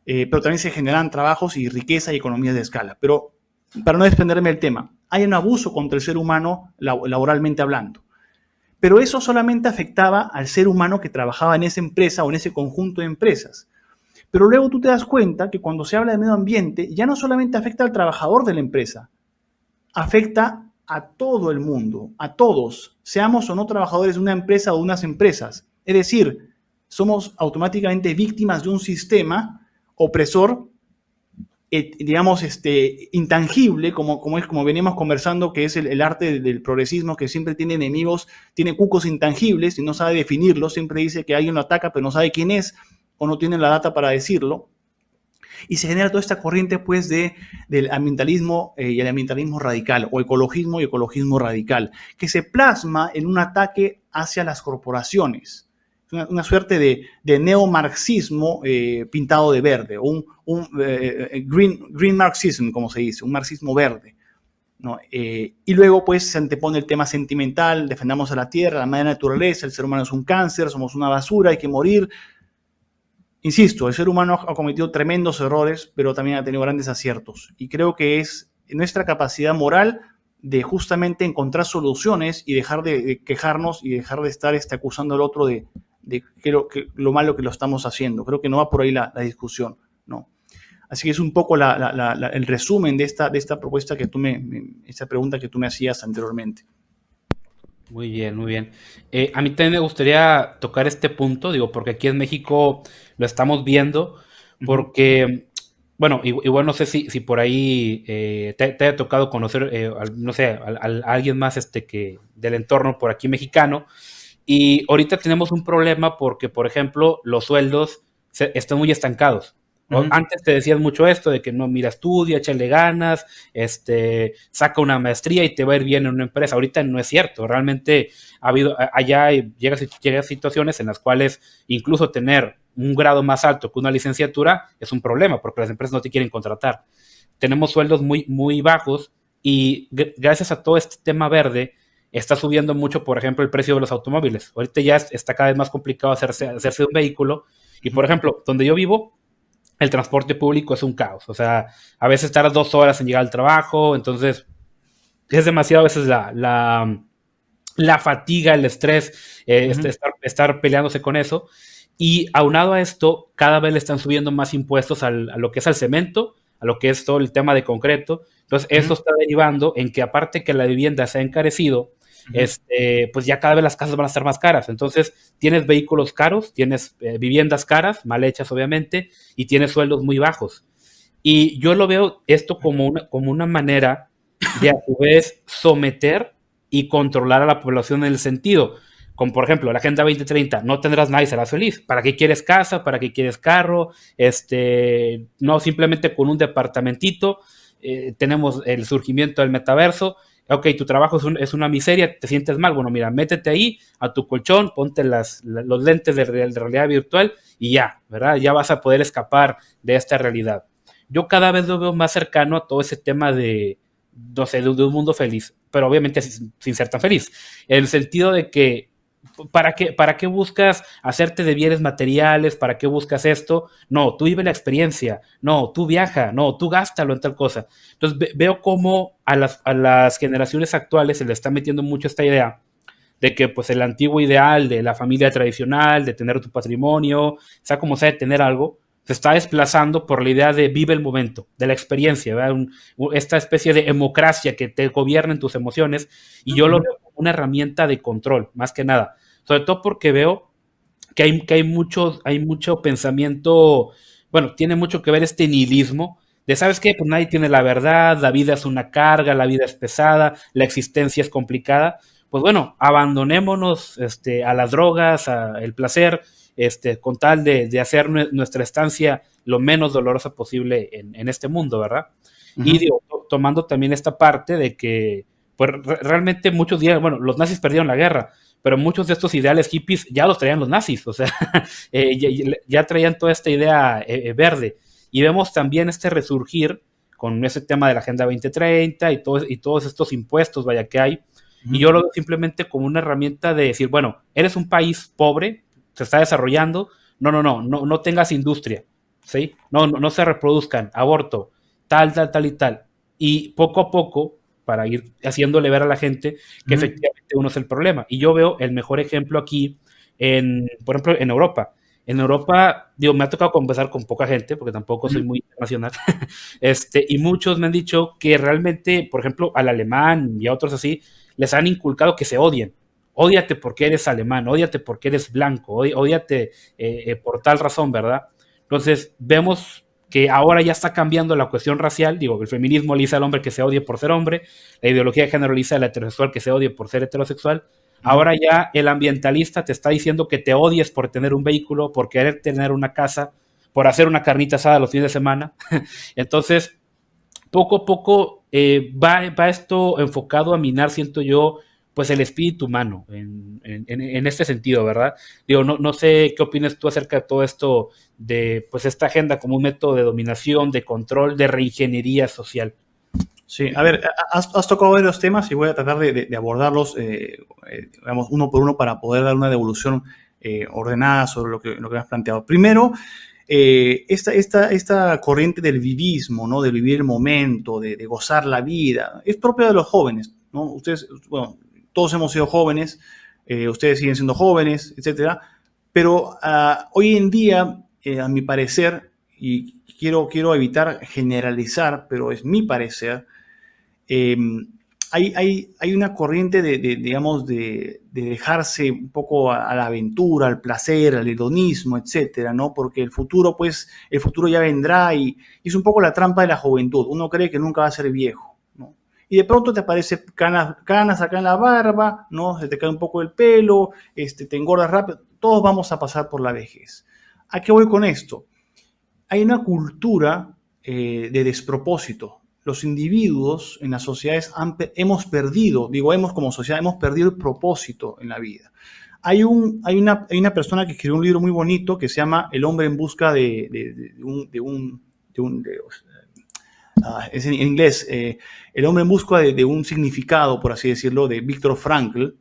pero también se generan trabajos y riqueza y economías de escala. Pero para no desprenderme del tema, hay un abuso contra el ser humano laboralmente hablando. Pero eso solamente afectaba al ser humano que trabajaba en esa empresa o en ese conjunto de empresas. Pero luego tú te das cuenta que cuando se habla de medio ambiente, ya no solamente afecta al trabajador de la empresa, afecta a todo el mundo, a todos, seamos o no trabajadores de una empresa o de unas empresas. Es decir, somos automáticamente víctimas de un sistema opresor, intangible, como venimos conversando, que es el arte del progresismo, que siempre tiene enemigos, tiene cucos intangibles y no sabe definirlos, siempre dice que alguien lo ataca, pero no sabe quién es o no tiene la data para decirlo. Y se genera toda esta corriente pues del ambientalismo y el ambientalismo radical, o ecologismo y ecologismo radical, que se plasma en un ataque hacia las corporaciones. Una suerte de neomarxismo pintado de verde, un green marxism, como se dice, un marxismo verde, ¿no? Y luego pues se antepone el tema sentimental, defendamos a la tierra, la madre naturaleza, el ser humano es un cáncer, somos una basura, hay que morir. Insisto, el ser humano ha cometido tremendos errores, pero también ha tenido grandes aciertos. Y creo que es nuestra capacidad moral de justamente encontrar soluciones y dejar de quejarnos y dejar de estar acusando al otro de lo malo que lo estamos haciendo. Creo que no va por ahí la discusión, ¿no? Así que es un poco el resumen de esta propuesta esta pregunta que tú me hacías anteriormente. Muy bien, muy bien. A mí también me gustaría tocar este punto, porque aquí en México lo estamos viendo, porque, bueno, igual no sé si por ahí te haya tocado conocer, no sé, a alguien más del entorno por aquí mexicano, y ahorita tenemos un problema porque, por ejemplo, los sueldos están muy estancados. Antes te decían mucho esto de que no, mira, estudia, échale ganas, saca una maestría y te va a ir bien en una empresa. Ahorita no es cierto, realmente llega situaciones en las cuales incluso tener un grado más alto que una licenciatura es un problema porque las empresas no te quieren contratar. Tenemos sueldos muy, muy bajos y gracias a todo este tema verde está subiendo mucho, por ejemplo, el precio de los automóviles. Ahorita ya está cada vez más complicado hacerse un vehículo. Y, por ejemplo, donde yo vivo, el transporte público es un caos. O sea, a veces tardas 2 horas en llegar al trabajo, entonces es demasiado a veces la fatiga, el estrés, estar peleándose con eso. Y aunado a esto, cada vez le están subiendo más impuestos a lo que es al cemento, a lo que es todo el tema de concreto. Entonces, eso está derivando en que aparte que la vivienda se ha encarecido, pues ya cada vez las casas van a estar más caras. Entonces, tienes vehículos caros, tienes viviendas caras, mal hechas obviamente, y tienes sueldos muy bajos. Y yo lo veo esto como una manera de a su vez someter y controlar a la población en el sentido, como por ejemplo la Agenda 2030, no tendrás nada y serás feliz. ¿Para qué quieres casa? ¿Para qué quieres carro? No simplemente con un departamentito. Tenemos el surgimiento del metaverso. Ok, tu trabajo es una miseria, te sientes mal. Bueno, mira, métete ahí a tu colchón, ponte los lentes de realidad virtual y ya, ¿verdad? Ya vas a poder escapar de esta realidad. Yo cada vez lo veo más cercano a todo ese tema no sé, de un mundo feliz, pero obviamente sin ser tan feliz. En el sentido de que, ¿para qué buscas hacerte de bienes materiales? ¿Para qué buscas esto? No, tú vive la experiencia. No, tú viaja. No, tú gástalo en tal cosa. Entonces veo cómo a las generaciones actuales se le está metiendo mucho esta idea de que pues el antiguo ideal de la familia tradicional, de tener tu patrimonio, sea como sea, de tener algo, se está desplazando por la idea de vive el momento, de la experiencia, ¿verdad? Esta especie de democracia que te gobierna en tus emociones, y yo lo veo como una herramienta de control, más que nada, sobre todo porque veo que hay mucho pensamiento, bueno, tiene mucho que ver este nihilismo, de, ¿sabes qué? Pues nadie tiene la verdad, la vida es una carga, la vida es pesada, la existencia es complicada. Pues bueno, abandonémonos a las drogas, al placer, con tal de hacer nuestra estancia lo menos dolorosa posible en este mundo, ¿verdad? Y digo, tomando también esta parte de que, pues realmente muchos días, bueno, los nazis perdieron la guerra, pero muchos de estos ideales hippies ya los traían los nazis, o sea, ya traían toda esta idea verde. Y vemos también este resurgir con ese tema de la Agenda 2030 y todos estos impuestos, vaya, que hay. Y yo lo veo simplemente como una herramienta de decir, bueno, eres un país pobre, se está desarrollando, no tengas industria, ¿sí? No se reproduzcan, aborto, tal y tal. Y poco a poco, para ir haciéndole ver a la gente que efectivamente uno es el problema. Y yo veo el mejor ejemplo aquí, por ejemplo, en Europa. En Europa, digo, me ha tocado conversar con poca gente, porque tampoco soy muy internacional, y muchos me han dicho que realmente, por ejemplo, al alemán y a otros así, les han inculcado que se odien. Ódiate porque eres alemán, ódiate porque eres blanco, ódiate por tal razón, ¿verdad? Entonces, vemos que ahora ya está cambiando la cuestión racial. Digo, el feminismo le dice al hombre que se odie por ser hombre, la ideología de género le dice al heterosexual que se odie por ser heterosexual. Ahora ya el ambientalista te está diciendo que te odies por tener un vehículo, por querer tener una casa, por hacer una carnita asada los fines de semana. Entonces, poco a poco va esto enfocado a minar, siento yo, pues el espíritu humano en este sentido, ¿verdad? Digo, no sé qué opinas tú acerca de todo esto, de pues esta agenda como un método de dominación, de control, de reingeniería social. Sí, a ver, has tocado varios temas y voy a tratar de abordarlos, digamos, uno por uno para poder dar una devolución ordenada sobre lo que has planteado. Primero, esta corriente del vivismo, ¿no? De vivir el momento, de gozar la vida, es propia de los jóvenes, ¿no? Ustedes, bueno, todos hemos sido jóvenes, ustedes siguen siendo jóvenes, etcétera, pero hoy en día, a mi parecer, y quiero evitar generalizar, pero es mi parecer, hay una corriente digamos, de dejarse un poco a la aventura, al placer, al hedonismo, etcétera, ¿no? Porque el futuro ya vendrá y es un poco la trampa de la juventud. Uno cree que nunca va a ser viejo, ¿no? Y de pronto te aparece canas acá en la barba, ¿no? Se te cae un poco el pelo, te engordas rápido. Todos vamos a pasar por la vejez. ¿A qué voy con esto? Hay una cultura de despropósito. Los individuos en las sociedades hemos perdido, como sociedad, hemos perdido el propósito en la vida. Hay una persona que escribió un libro muy bonito que se llama El hombre en busca es en inglés, El hombre en busca de un significado, por así decirlo, de Viktor Frankl,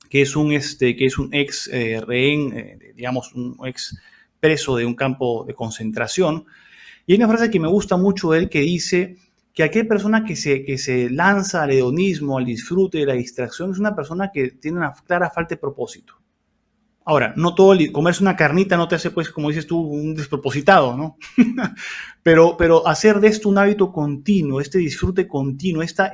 que es un ex rehén, digamos, un ex preso de un campo de concentración. Y hay una frase que me gusta mucho de él que dice que aquella persona que se lanza al hedonismo, al disfrute, de la distracción, es una persona que tiene una clara falta de propósito. Ahora, no todo comerse una carnita no te hace, pues, como dices tú, un despropositado, ¿no? pero hacer de esto un hábito continuo, este disfrute continuo, esta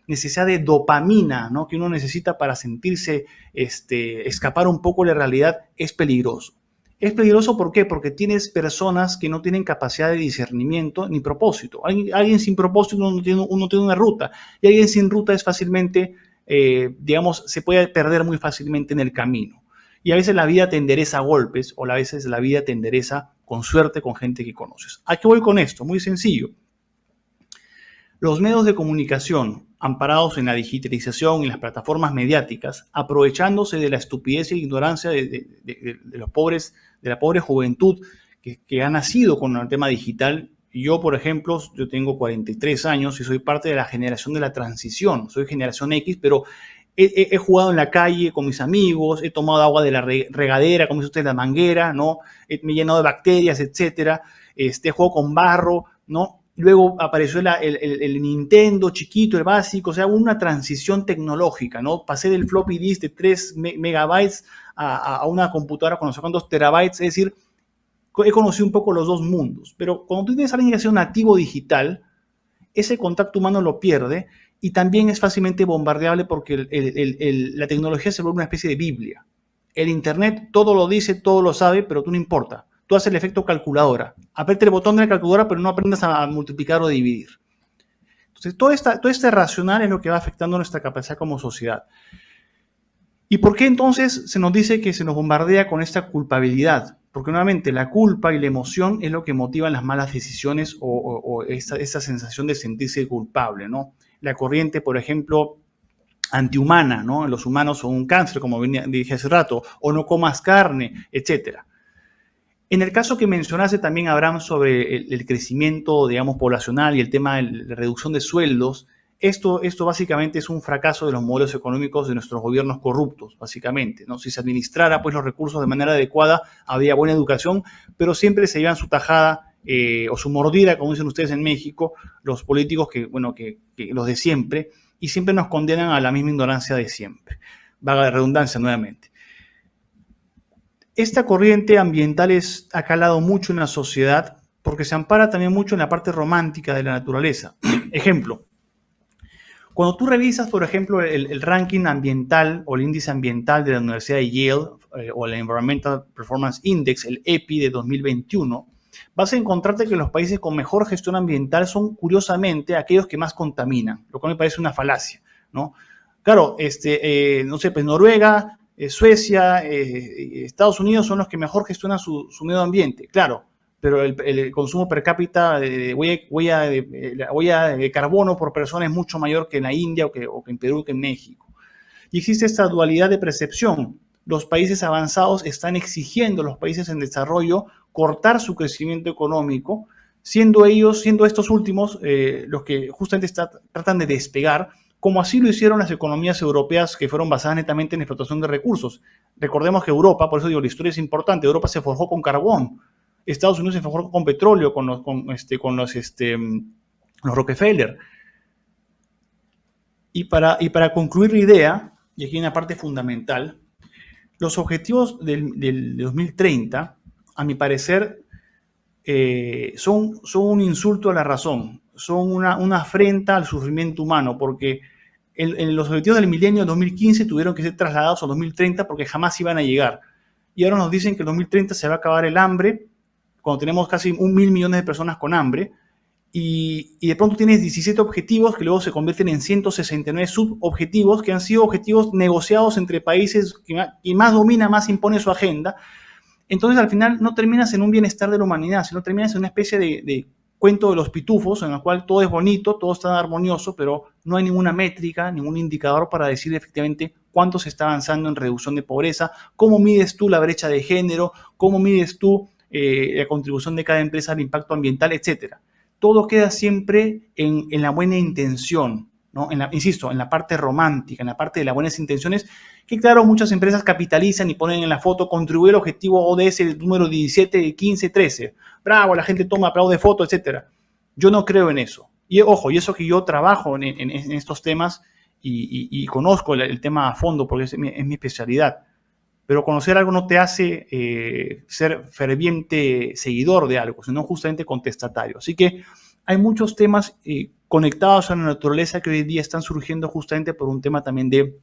necesidad de dopamina, ¿no?, que uno necesita para sentirse, escapar un poco de la realidad, es peligroso. Es peligroso, ¿por qué? Porque tienes personas que no tienen capacidad de discernimiento ni propósito. Alguien sin propósito uno tiene una ruta, y alguien sin ruta es fácilmente, digamos, se puede perder muy fácilmente en el camino. Y a veces la vida te endereza a golpes, o a veces la vida te endereza con suerte con gente que conoces. ¿A qué voy con esto? Muy sencillo. Los medios de comunicación, amparados en la digitalización y las plataformas mediáticas, aprovechándose de la estupidez e ignorancia de los pobres, de la pobre juventud que ha nacido con el tema digital. Yo, por ejemplo, yo tengo 43 años y soy parte de la generación de la transición. Soy generación X, pero he jugado en la calle con mis amigos, he tomado agua de la regadera, como dice usted, la manguera, ¿no? Me he llenado de bacterias, etcétera. Juego con barro, ¿no? Luego apareció el Nintendo chiquito, el básico, o sea, una transición tecnológica, ¿no? Pasé del floppy disk de 3 megabytes a una computadora con no sé cuántos terabytes, es decir, he conocido un poco los dos mundos. Pero cuando tú tienes a alguien que sea un nativo digital, ese contacto humano lo pierde y también es fácilmente bombardeable porque la tecnología se vuelve una especie de Biblia. El Internet todo lo dice, todo lo sabe, pero tú no importa. Tú haces el efecto calculadora. Aprieta el botón de la calculadora, pero no aprendas a multiplicar o dividir. Entonces, todo este racional es lo que va afectando nuestra capacidad como sociedad. ¿Y por qué entonces se nos dice que se nos bombardea con esta culpabilidad? Porque nuevamente la culpa y la emoción es lo que motivan las malas decisiones o esta sensación de sentirse culpable, ¿no? La corriente, por ejemplo, antihumana, ¿no? Los humanos son un cáncer, como dije hace rato, o no comas carne, etcétera. En el caso que mencionaste también, Abraham, sobre el crecimiento, digamos, poblacional y el tema de la reducción de sueldos, esto básicamente es un fracaso de los modelos económicos de nuestros gobiernos corruptos, básicamente, ¿no? Si se administrara, pues, los recursos de manera adecuada, habría buena educación, pero siempre se llevan su tajada o su mordida, como dicen ustedes en México, los políticos que los de siempre, y siempre nos condenan a la misma ignorancia de siempre. Vaga de redundancia nuevamente. Esta corriente ambiental ha calado mucho en la sociedad porque se ampara también mucho en la parte romántica de la naturaleza. Ejemplo, cuando tú revisas, por ejemplo, el ranking ambiental o el índice ambiental de la Universidad de Yale o el Environmental Performance Index, el EPI de 2021, vas a encontrarte que los países con mejor gestión ambiental son, curiosamente, aquellos que más contaminan, lo cual me parece una falacia, ¿no? Claro, no sé, pues Noruega, Suecia, Estados Unidos son los que mejor gestionan su medio ambiente, claro, pero el consumo per cápita la huella de carbono por persona es mucho mayor que en la India o que en Perú, que en México. Y existe esta dualidad de percepción. Los países avanzados están exigiendo a los países en desarrollo cortar su crecimiento económico, siendo estos últimos los que justamente tratan de despegar, como así lo hicieron las economías europeas que fueron basadas netamente en explotación de recursos. Recordemos que Europa, por eso digo, la historia es importante, Europa se forjó con carbón, Estados Unidos se forjó con petróleo, con los Rockefeller. Y para concluir la idea, y aquí hay una parte fundamental, los objetivos del 2030, a mi parecer, son un insulto a la razón, son una afrenta al sufrimiento humano, porque en los objetivos del milenio 2015 tuvieron que ser trasladados a 2030 porque jamás iban a llegar. Y ahora nos dicen que en 2030 se va a acabar el hambre, cuando tenemos casi 1.000 millones de personas con hambre, y de pronto tienes 17 objetivos que luego se convierten en 169 subobjetivos que han sido objetivos negociados entre países que más domina, más impone su agenda. Entonces, al final, no terminas en un bienestar de la humanidad, sino terminas en una especie de cuento de los pitufos, en el cual todo es bonito, todo está armonioso, pero no hay ninguna métrica, ningún indicador para decir efectivamente cuánto se está avanzando en reducción de pobreza, cómo mides tú la brecha de género, cómo mides tú la contribución de cada empresa al impacto ambiental, etcétera. todo queda siempre en la buena intención, ¿no? Insisto, en la parte romántica, en la parte de las buenas intenciones, que claro, muchas empresas capitalizan y ponen en la foto, contribuir al objetivo ODS número 17, 15, 13. Bravo, la gente toma, aplaude foto, etc. Yo no creo en eso. Y ojo, y eso que yo trabajo en estos temas y conozco el tema a fondo porque es mi especialidad. Pero conocer algo no te hace ser ferviente seguidor de algo, sino justamente contestatario. Así que hay muchos temas conectados a la naturaleza que hoy día están surgiendo justamente por un tema también de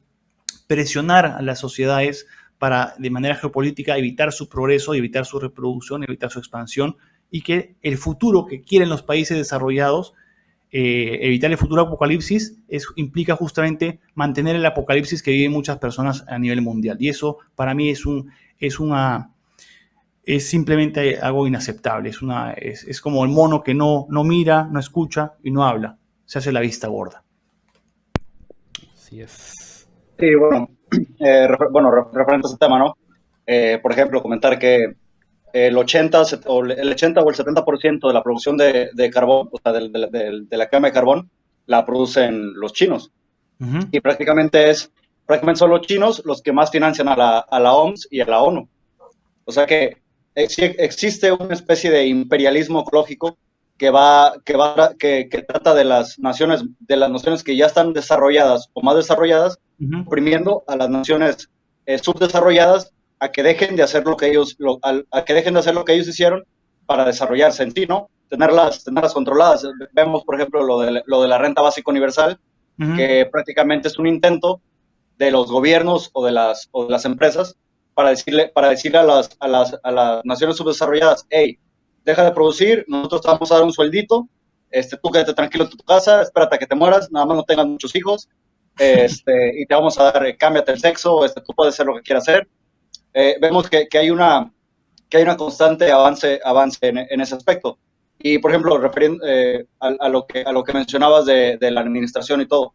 presionar a las sociedades para, de manera geopolítica, evitar su progreso, evitar su reproducción, evitar su expansión, y que el futuro que quieren los países desarrollados, evitar el futuro apocalipsis, implica justamente mantener el apocalipsis que viven muchas personas a nivel mundial. Y eso para mí es simplemente algo inaceptable. Es como el mono que no mira, no escucha y no habla. Se hace la vista gorda. Así es. Sí, bueno, referente a ese tema, ¿no? Por ejemplo, comentar que el 80 o el 70% de la producción de carbón, o sea, de la quema de carbón, la producen los chinos. Uh-huh. Y prácticamente son los chinos los que más financian a la OMS y a la ONU. O sea que existe una especie de imperialismo ecológico que trata de las naciones que ya están desarrolladas o más desarrolladas, uh-huh, oprimiendo a las naciones subdesarrolladas a que dejen de hacer lo que ellos hicieron para desarrollarse en sí, ¿no? Tenerlas controladas. Vemos, por ejemplo, lo de la renta básica universal, uh-huh, que prácticamente es un intento de los gobiernos o de las empresas para decirle a las naciones subdesarrolladas: hey, deja de producir, nosotros te vamos a dar un sueldito, tú quédate tranquilo en tu casa, espérate a que te mueras, nada más no tengas muchos hijos, y te vamos a dar, cámbiate el sexo, tú puedes hacer lo que quieras hacer. Vemos que hay una constante avance en ese aspecto. Y, por ejemplo, refiriendo a lo que mencionabas de la administración y todo,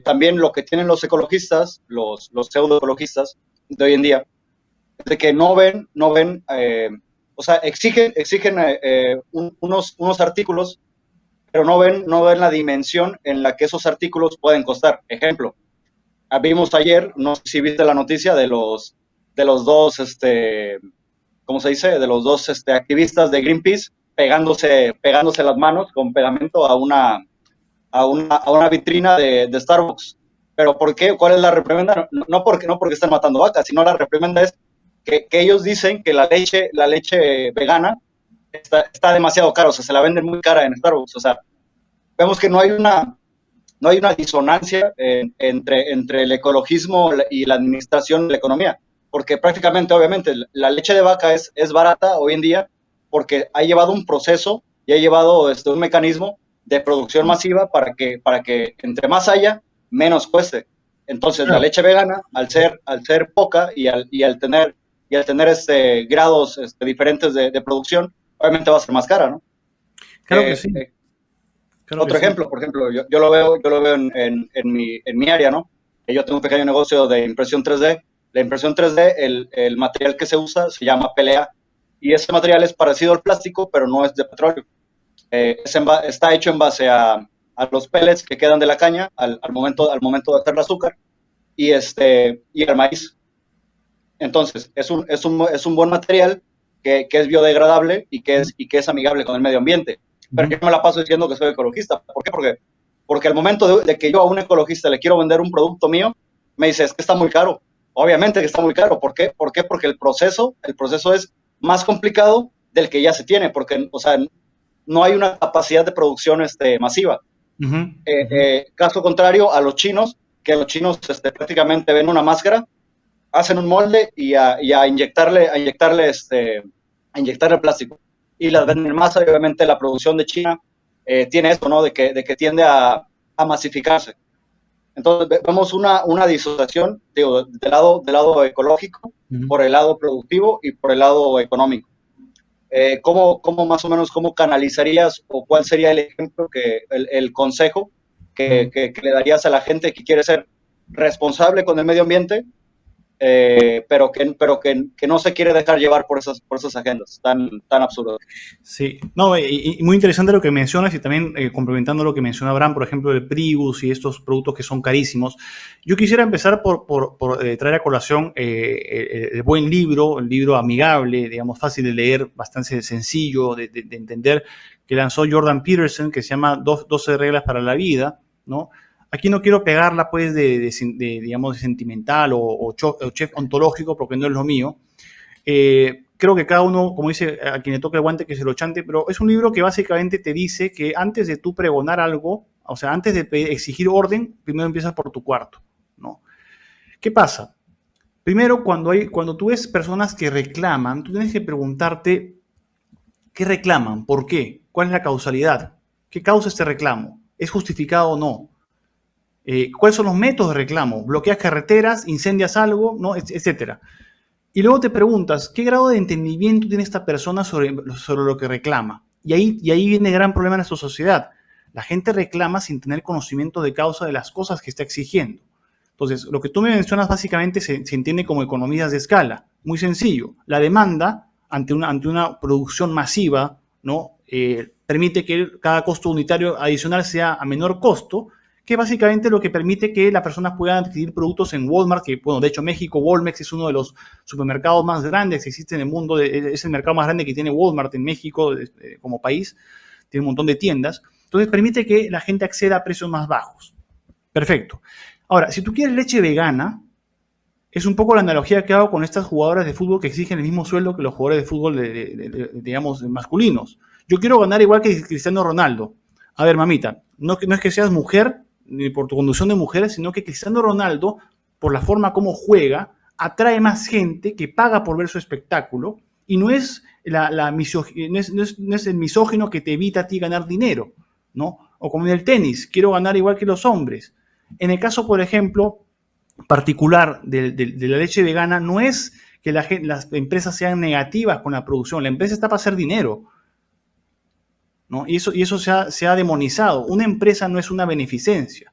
también lo que tienen los ecologistas, los pseudoecologistas de hoy en día, es de que no ven, o sea, exigen unos artículos, pero no ven la dimensión en la que esos artículos pueden costar. Ejemplo, vimos ayer, no sé si viste la noticia de los dos, ¿cómo se dice? De los dos activistas de Greenpeace pegándose las manos con pegamento a una vitrina de Starbucks. ¿Pero por qué? ¿Cuál es la reprimenda? No porque están matando vacas, sino la reprimenda es que ellos dicen que la leche vegana está demasiado cara, o sea, se la venden muy cara en Starbucks. O sea, vemos que no hay una disonancia entre el ecologismo y la administración de la economía, porque prácticamente, obviamente, la leche de vaca es barata hoy en día porque ha llevado un proceso y ha llevado un mecanismo de producción masiva para que entre más haya, menos cueste. Entonces, la leche vegana, al ser poca y al tener grados diferentes de producción, obviamente va a ser más cara, ¿no? Claro que sí. Otro ejemplo, por ejemplo, yo lo veo en mi área, ¿no? Yo tengo un pequeño negocio de impresión 3D. La impresión 3D, el material que se usa se llama PLA, y ese material es parecido al plástico, pero no es de petróleo. Está hecho en base a los pellets que quedan de la caña al momento de hacer el azúcar y el maíz. Entonces, es un buen material que es biodegradable y que es amigable con el medio ambiente. Pero yo me la paso diciendo que soy ecologista. ¿Por qué? Porque al momento de que yo a un ecologista le quiero vender un producto mío, me dice, es que está muy caro. Obviamente que está muy caro. ¿Por qué? Porque el proceso es más complicado del que ya se tiene, porque, o sea, no hay una capacidad de producción masiva. Uh-huh. Caso contrario a los chinos, que los chinos prácticamente ven una máscara, hacen un molde y a inyectarle plástico y las venden en masa. Y obviamente la producción de China tiene esto, ¿no? De que tiende a masificarse. Entonces vemos una disociación, digo, del lado ecológico, uh-huh, por el lado productivo y por el lado económico. ¿Cómo más o menos, cómo canalizarías o cuál sería el ejemplo, el consejo que le darías a la gente que quiere ser responsable con el medio ambiente, que no se quiere dejar llevar por esas agendas tan absurdas. Sí, no, y muy interesante lo que mencionas y también complementando lo que menciona Abraham, por ejemplo, el Prius y estos productos que son carísimos. Yo quisiera empezar por traer a colación el buen libro, el libro amigable, digamos, fácil de leer, bastante sencillo de entender, que lanzó Jordan Peterson, que se llama 12 reglas para la vida, ¿no? Aquí no quiero pegarla, pues, digamos, de sentimental o chef ontológico, porque no es lo mío. Creo que cada uno, como dice, a quien le toque el guante que se lo chante, pero es un libro que básicamente te dice que antes de tú pregonar algo, o sea, antes de exigir orden, primero empiezas por tu cuarto, ¿no? ¿Qué pasa? Primero, cuando tú ves personas que reclaman, tú tienes que preguntarte qué reclaman, por qué, cuál es la causalidad, qué causa este reclamo, es justificado o no. ¿Cuáles son los métodos de reclamo? ¿Bloqueas carreteras? ¿Incendias algo? ¿No? Etcétera. Y luego te preguntas, ¿qué grado de entendimiento tiene esta persona sobre lo que reclama? Y ahí viene el gran problema en nuestra sociedad. La gente reclama sin tener conocimiento de causa de las cosas que está exigiendo. Entonces, lo que tú me mencionas básicamente se entiende como economías de escala. Muy sencillo. La demanda ante una producción masiva, ¿no? Permite que cada costo unitario adicional sea a menor costo, que básicamente lo que permite que las personas puedan adquirir productos en Walmart, que, bueno, de hecho México, Walmex es uno de los supermercados más grandes que existe en el mundo, es el mercado más grande que tiene Walmart en México como país, tiene un montón de tiendas, entonces permite que la gente acceda a precios más bajos. Perfecto. Ahora, si tú quieres leche vegana, es un poco la analogía que hago con estas jugadoras de fútbol que exigen el mismo sueldo que los jugadores de fútbol, digamos, masculinos. Yo quiero ganar igual que Cristiano Ronaldo. A ver, mamita, no es que seas mujer, ni por tu conducción de mujeres, sino que Cristiano Ronaldo, por la forma como juega, atrae más gente que paga por ver su espectáculo y no es, no es el misógino que te evita a ti ganar dinero, ¿no? O como en el tenis, quiero ganar igual que los hombres. En el caso, por ejemplo, particular de la leche vegana, no es que las empresas sean negativas con la producción, la empresa está para hacer dinero, ¿no? Y eso se ha demonizado. Una empresa no es una beneficencia.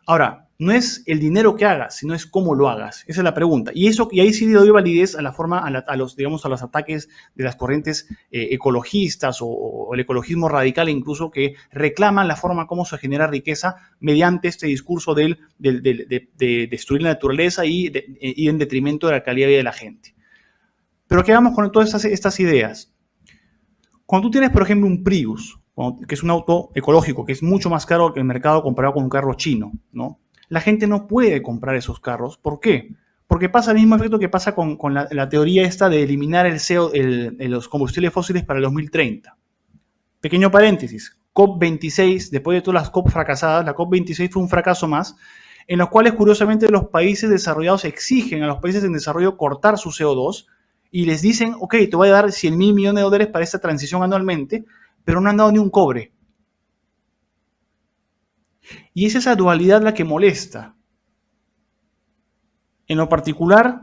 Ahora, no es el dinero que hagas, sino es cómo lo hagas. Esa es la pregunta. Y ahí sí le doy validez a la forma, a los ataques de las corrientes ecologistas o el ecologismo radical, incluso, que reclaman la forma como se genera riqueza mediante este discurso de destruir la naturaleza y en detrimento de la calidad de vida de la gente. Pero ¿qué vamos con todas estas ideas? Cuando tú tienes, por ejemplo, un Prius, que es un auto ecológico, que es mucho más caro que el mercado comparado con un carro chino, ¿no? La gente no puede comprar esos carros. ¿Por qué? Porque pasa el mismo efecto que pasa con la teoría esta de eliminar los combustibles fósiles para el 2030. Pequeño paréntesis, COP26, después de todas las COP fracasadas, la COP26 fue un fracaso más, en los cuales, curiosamente, los países desarrollados exigen a los países en desarrollo cortar su CO2 y les dicen, ok, te voy a dar $100 mil millones de dólares para esta transición anualmente, pero no han dado ni un cobre. Y es esa dualidad la que molesta. En lo particular,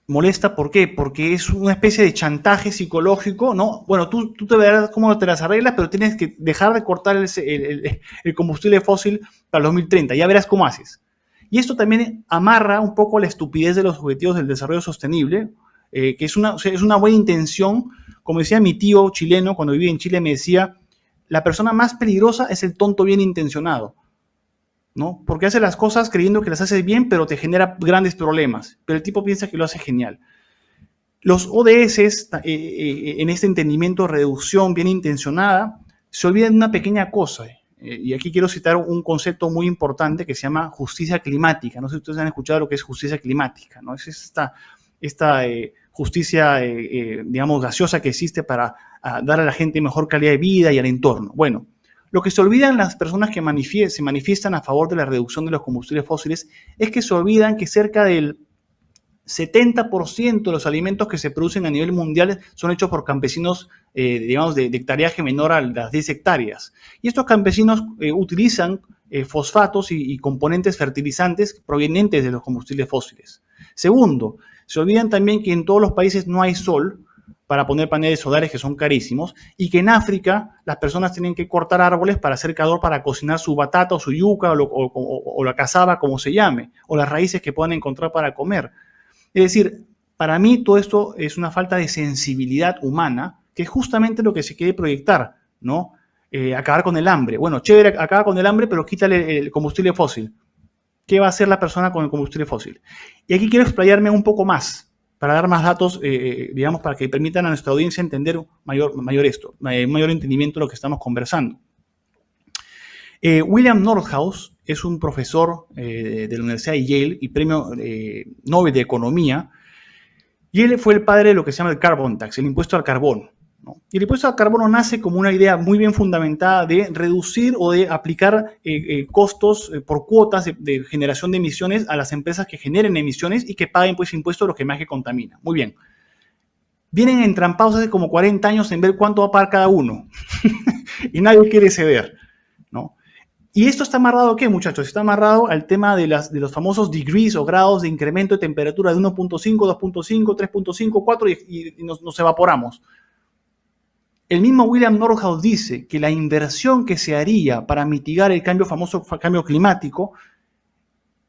molesta, ¿por qué? Porque es una especie de chantaje psicológico, ¿no? Bueno, tú te verás cómo te las arreglas, pero tienes que dejar de cortar el combustible fósil para el 2030. Ya verás cómo haces. Y esto también amarra un poco la estupidez de los objetivos del desarrollo sostenible, que es una buena intención. Como decía mi tío chileno, cuando vivía en Chile, me decía, la persona más peligrosa es el tonto bien intencionado, ¿no? Porque hace las cosas creyendo que las hace bien, pero te genera grandes problemas. Pero el tipo piensa que lo hace genial. Los ODS, en este entendimiento de reducción bien intencionada, se olvidan de una pequeña cosa. Y aquí quiero citar un concepto muy importante que se llama justicia climática. No sé si ustedes han escuchado lo que es justicia climática, ¿no? Es esta justicia, digamos, gaseosa que existe para dar a la gente mejor calidad de vida y al entorno. Bueno, lo que se olvidan las personas que se manifiestan a favor de la reducción de los combustibles fósiles es que se olvidan que cerca del 70% de los alimentos que se producen a nivel mundial son hechos por campesinos, digamos, de hectareaje menor a las 10 hectáreas. Y estos campesinos utilizan fosfatos y componentes fertilizantes provenientes de los combustibles fósiles. Segundo, se olvidan también que en todos los países no hay sol para poner paneles solares, que son carísimos, y que en África las personas tienen que cortar árboles para hacer calor, para cocinar su batata o su yuca o la cazaba, como se llame, o las raíces que puedan encontrar para comer. Es decir, para mí todo esto es una falta de sensibilidad humana, que es justamente lo que se quiere proyectar, ¿no? Acabar con el hambre. Bueno, chévere, acaba con el hambre, pero quítale el combustible fósil. ¿Qué va a hacer la persona con el combustible fósil? Y aquí quiero explayarme un poco más, para dar más datos, digamos, para que permitan a nuestra audiencia entender mayor entendimiento de lo que estamos conversando. William Nordhaus es un profesor de la Universidad de Yale y premio Nobel de Economía, y él fue el padre de lo que se llama el carbon tax, el impuesto al carbono, ¿no? Y el impuesto al carbono nace como una idea muy bien fundamentada de reducir o de aplicar costos por cuotas de generación de emisiones a las empresas que generen emisiones y que paguen pues impuestos a los que más que contaminan. Muy bien. Vienen entrampados hace como 40 años en ver cuánto va a pagar cada uno y nadie quiere ceder, ¿no? Y esto está amarrado ¿a qué, muchachos? Está amarrado al tema de los famosos degrees o grados de incremento de temperatura de 1.5, 2.5, 3.5, 4 y nos evaporamos. El mismo William Nordhaus dice que la inversión que se haría para mitigar el famoso cambio climático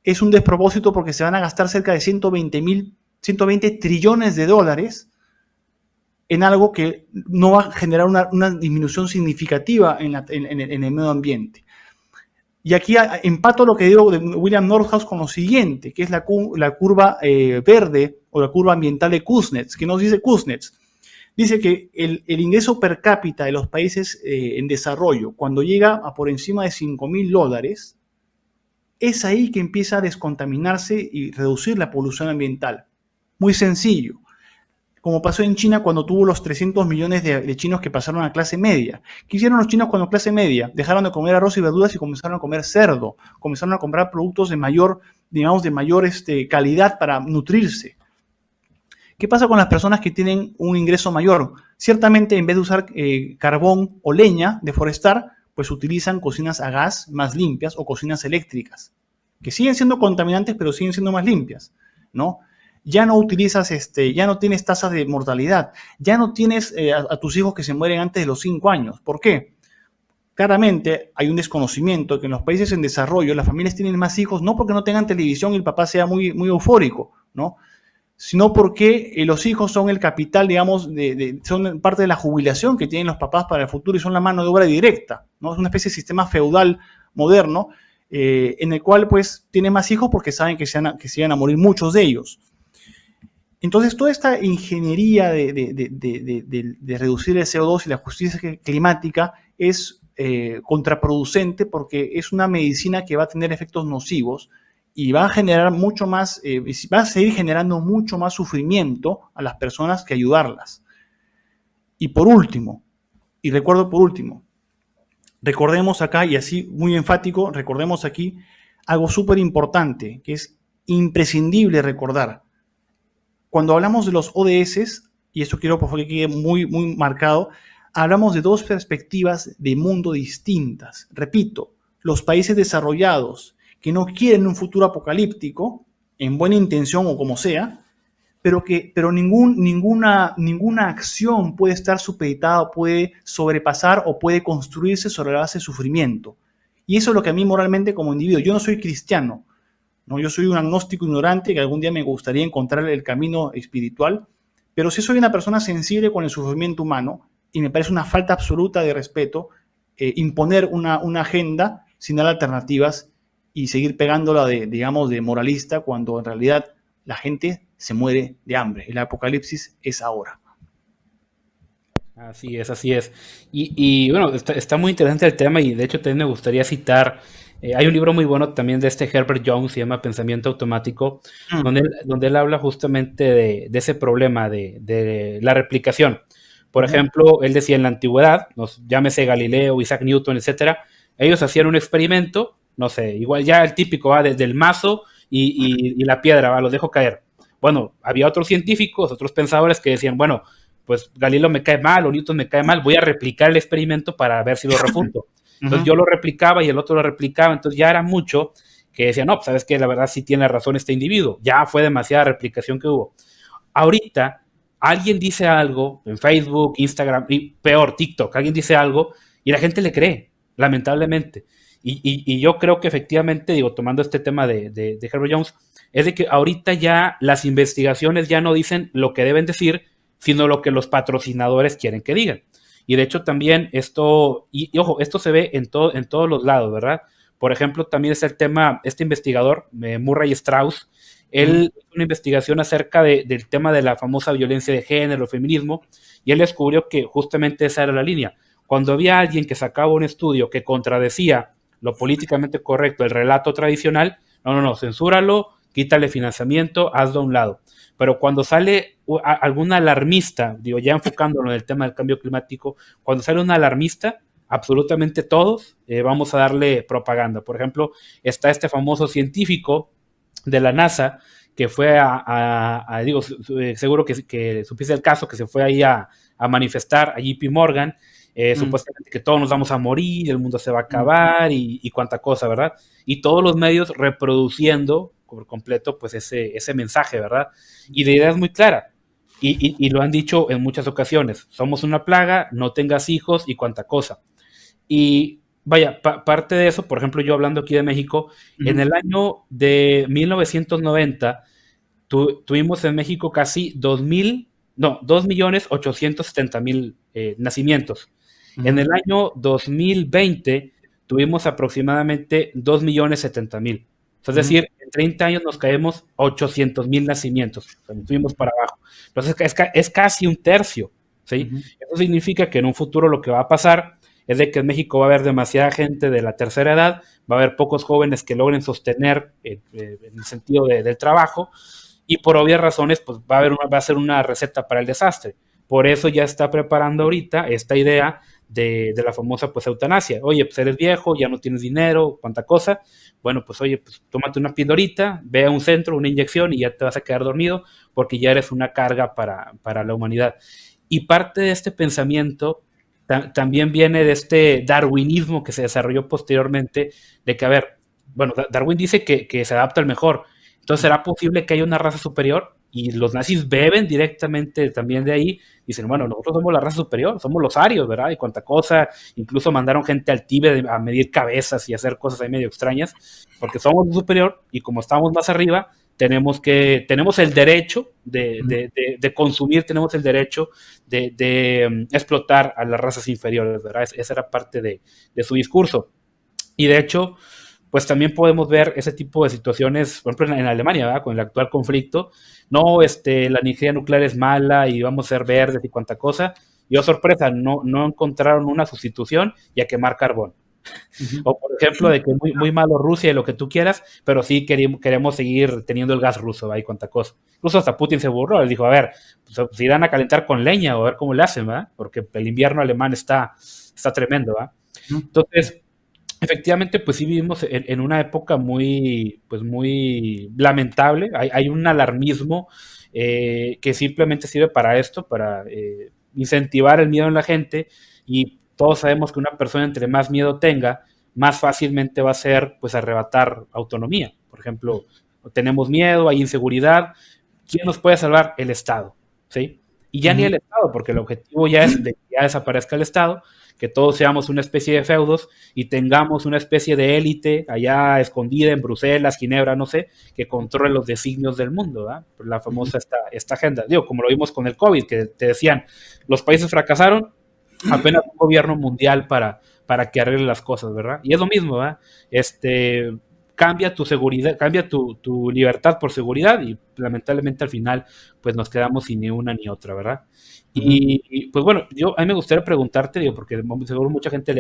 es un despropósito porque se van a gastar cerca de 120 trillones de dólares en algo que no va a generar una disminución significativa en el medio ambiente. Y aquí empato lo que digo de William Nordhaus con lo siguiente, que es la curva verde o la curva ambiental de Kuznets. ¿Qué nos dice Kuznets? Dice que el ingreso per cápita de los países en desarrollo, cuando llega a por encima de $5.000, es ahí que empieza a descontaminarse y reducir la polución ambiental. Muy sencillo. Como pasó en China cuando tuvo los 300 millones de chinos que pasaron a clase media. ¿Qué hicieron los chinos cuando clase media? Dejaron de comer arroz y verduras y comenzaron a comer cerdo. Comenzaron a comprar productos de mayor calidad para nutrirse. ¿Qué pasa con las personas que tienen un ingreso mayor? Ciertamente, en vez de usar carbón o leña de forestar, pues utilizan cocinas a gas más limpias o cocinas eléctricas, que siguen siendo contaminantes, pero siguen siendo más limpias, ¿no? Ya no utilizas, ya no tienes tasas de mortalidad, ya no tienes a tus hijos que se mueren antes de los 5 años. ¿Por qué? Claramente hay un desconocimiento de que en los países en desarrollo las familias tienen más hijos, no porque no tengan televisión y el papá sea muy, muy eufórico, ¿no? Sino porque los hijos son el capital, digamos, son parte de la jubilación que tienen los papás para el futuro y son la mano de obra directa, ¿no? Es una especie de sistema feudal moderno en el cual pues tienen más hijos porque saben que se van a morir muchos de ellos. Entonces, toda esta ingeniería de reducir el CO2 y la justicia climática es contraproducente porque es una medicina que va a tener efectos nocivos y va a generar mucho más, va a seguir generando mucho más sufrimiento a las personas que ayudarlas. Y por último, recordemos acá, y así muy enfático, recordemos aquí algo súper importante que es imprescindible recordar. Cuando hablamos de los ODS, y esto quiero por favor que quede muy, muy marcado, hablamos de dos perspectivas de mundo distintas. Repito, los países desarrollados que no quieren un futuro apocalíptico, en buena intención o como sea, pero ninguna acción puede estar supeditada, puede sobrepasar o puede construirse sobre la base de sufrimiento. Y eso es lo que a mí moralmente como individuo, yo no soy cristiano, ¿no? Yo soy un agnóstico ignorante que algún día me gustaría encontrar el camino espiritual, pero sí soy una persona sensible con el sufrimiento humano y me parece una falta absoluta de respeto imponer una agenda sin dar alternativas y seguir pegándola de moralista cuando en realidad la gente se muere de hambre. El apocalipsis es ahora. Así es, así es. Y bueno, está muy interesante el tema y de hecho también me gustaría citar, hay un libro muy bueno también de Herbert Jones, se llama Pensamiento Automático, donde él habla justamente de ese problema de la replicación. Por ejemplo, él decía en la antigüedad, llámese Galileo, Isaac Newton, etcétera, ellos hacían un experimento, no sé, igual ya el típico, desde el mazo y la piedra, lo dejo caer. Bueno, había otros científicos, otros pensadores que decían, bueno, pues Galileo me cae mal o Newton me cae mal, voy a replicar el experimento para ver si lo refuto. Entonces yo lo replicaba y el otro lo replicaba, entonces ya era mucho que decían, no, pues sabes que la verdad sí tiene razón este individuo, ya fue demasiada replicación que hubo. Ahorita alguien dice algo en Facebook, Instagram y peor, TikTok, alguien dice algo y la gente le cree, lamentablemente. Y yo creo que efectivamente, tomando este tema de Herbert Jones, es de que ahorita ya las investigaciones ya no dicen lo que deben decir, sino lo que los patrocinadores quieren que digan. Y de hecho también esto, y ojo, esto se ve en todos los lados, ¿verdad? Por ejemplo, también es el tema, este investigador, Murray Strauss, él hizo una investigación acerca del tema de la famosa violencia de género, feminismo, y él descubrió que justamente esa era la línea. Cuando había alguien que sacaba un estudio que contradecía lo políticamente correcto, el relato tradicional, no, censúralo, quítale financiamiento, hazlo a un lado. Pero cuando sale algún alarmista, digo, ya enfocándolo en el tema del cambio climático, cuando sale un alarmista, absolutamente todos vamos a darle propaganda. Por ejemplo, está este famoso científico de la NASA que fue digo, seguro que supiste el caso, que se fue ahí a manifestar a JP Morgan, supuestamente que todos nos vamos a morir, el mundo se va a acabar y cuánta cosa, ¿verdad? Y todos los medios reproduciendo por completo pues ese mensaje, ¿verdad? Y la idea es muy clara, y lo han dicho en muchas ocasiones: somos una plaga, no tengas hijos y cuánta cosa. Y vaya, parte de eso, por ejemplo, yo hablando aquí de México, en el año de 1990 tuvimos en México casi 2.870.000 nacimientos. En el año 2020 tuvimos aproximadamente 2.070.000. Es decir, en 30 años nos caemos 800.000 nacimientos. O sea, nos fuimos para abajo. Entonces es casi un tercio, ¿sí? Eso significa que en un futuro lo que va a pasar es de que en México va a haber demasiada gente de la tercera edad, va a haber pocos jóvenes que logren sostener en el sentido del trabajo, y por obvias razones pues va a ser una receta para el desastre. Por eso ya está preparando ahorita esta idea de la famosa pues eutanasia. Oye, pues eres viejo, ya no tienes dinero, cuánta cosa. Bueno, pues oye, pues tómate una pildorita, ve a un centro, una inyección y ya te vas a quedar dormido porque ya eres una carga para la humanidad. Y parte de este pensamiento también viene de este darwinismo que se desarrolló posteriormente, de que, a ver, bueno, Darwin dice que se adapta al mejor. Entonces, ¿será posible que haya una raza superior? Y los nazis beben directamente también de ahí. Dicen, bueno, nosotros somos la raza superior, somos los arios, ¿verdad? Y cuánta cosa. Incluso mandaron gente al Tíbet a medir cabezas y hacer cosas ahí medio extrañas, porque somos lo superior y como estamos más arriba, tenemos el derecho de consumir, tenemos el derecho de explotar a las razas inferiores, ¿verdad? Esa era parte de su discurso. Y de hecho, pues también podemos ver ese tipo de situaciones, por ejemplo, en Alemania, ¿verdad? Con el actual conflicto. No, la energía nuclear es mala y vamos a ser verdes y cuánta cosa. Y oh, sorpresa, no encontraron una sustitución y a quemar carbón. O por ejemplo, de que muy, muy malo Rusia y lo que tú quieras, pero sí queremos seguir teniendo el gas ruso, ¿verdad? Y cuánta cosa. Incluso hasta Putin se burló, él dijo, a ver, pues, se irán a calentar con leña o a ver cómo le hacen, ¿verdad? Porque el invierno alemán está tremendo, ¿verdad? Entonces, efectivamente, pues sí vivimos en una época muy lamentable. Hay un alarmismo que simplemente sirve para esto, para incentivar el miedo en la gente, y todos sabemos que una persona entre más miedo tenga, más fácilmente va a ser pues arrebatar autonomía. Por ejemplo, tenemos miedo, hay inseguridad. ¿Quién nos puede salvar? El Estado, ¿sí? Y ya ni el Estado, porque el objetivo ya es de que ya desaparezca el Estado, que todos seamos una especie de feudos y tengamos una especie de élite allá escondida en Bruselas, Ginebra, no sé, que controle los designios del mundo, ¿verdad? La famosa esta agenda. Digo, como lo vimos con el COVID, que te decían, los países fracasaron, apenas un gobierno mundial para que arregle las cosas, ¿verdad? Y es lo mismo, ¿verdad? Cambia tu seguridad, cambia tu libertad por seguridad, y lamentablemente al final pues nos quedamos sin ni una ni otra, ¿verdad? Y pues bueno, a mí me gustaría preguntarte, digo, porque seguro mucha gente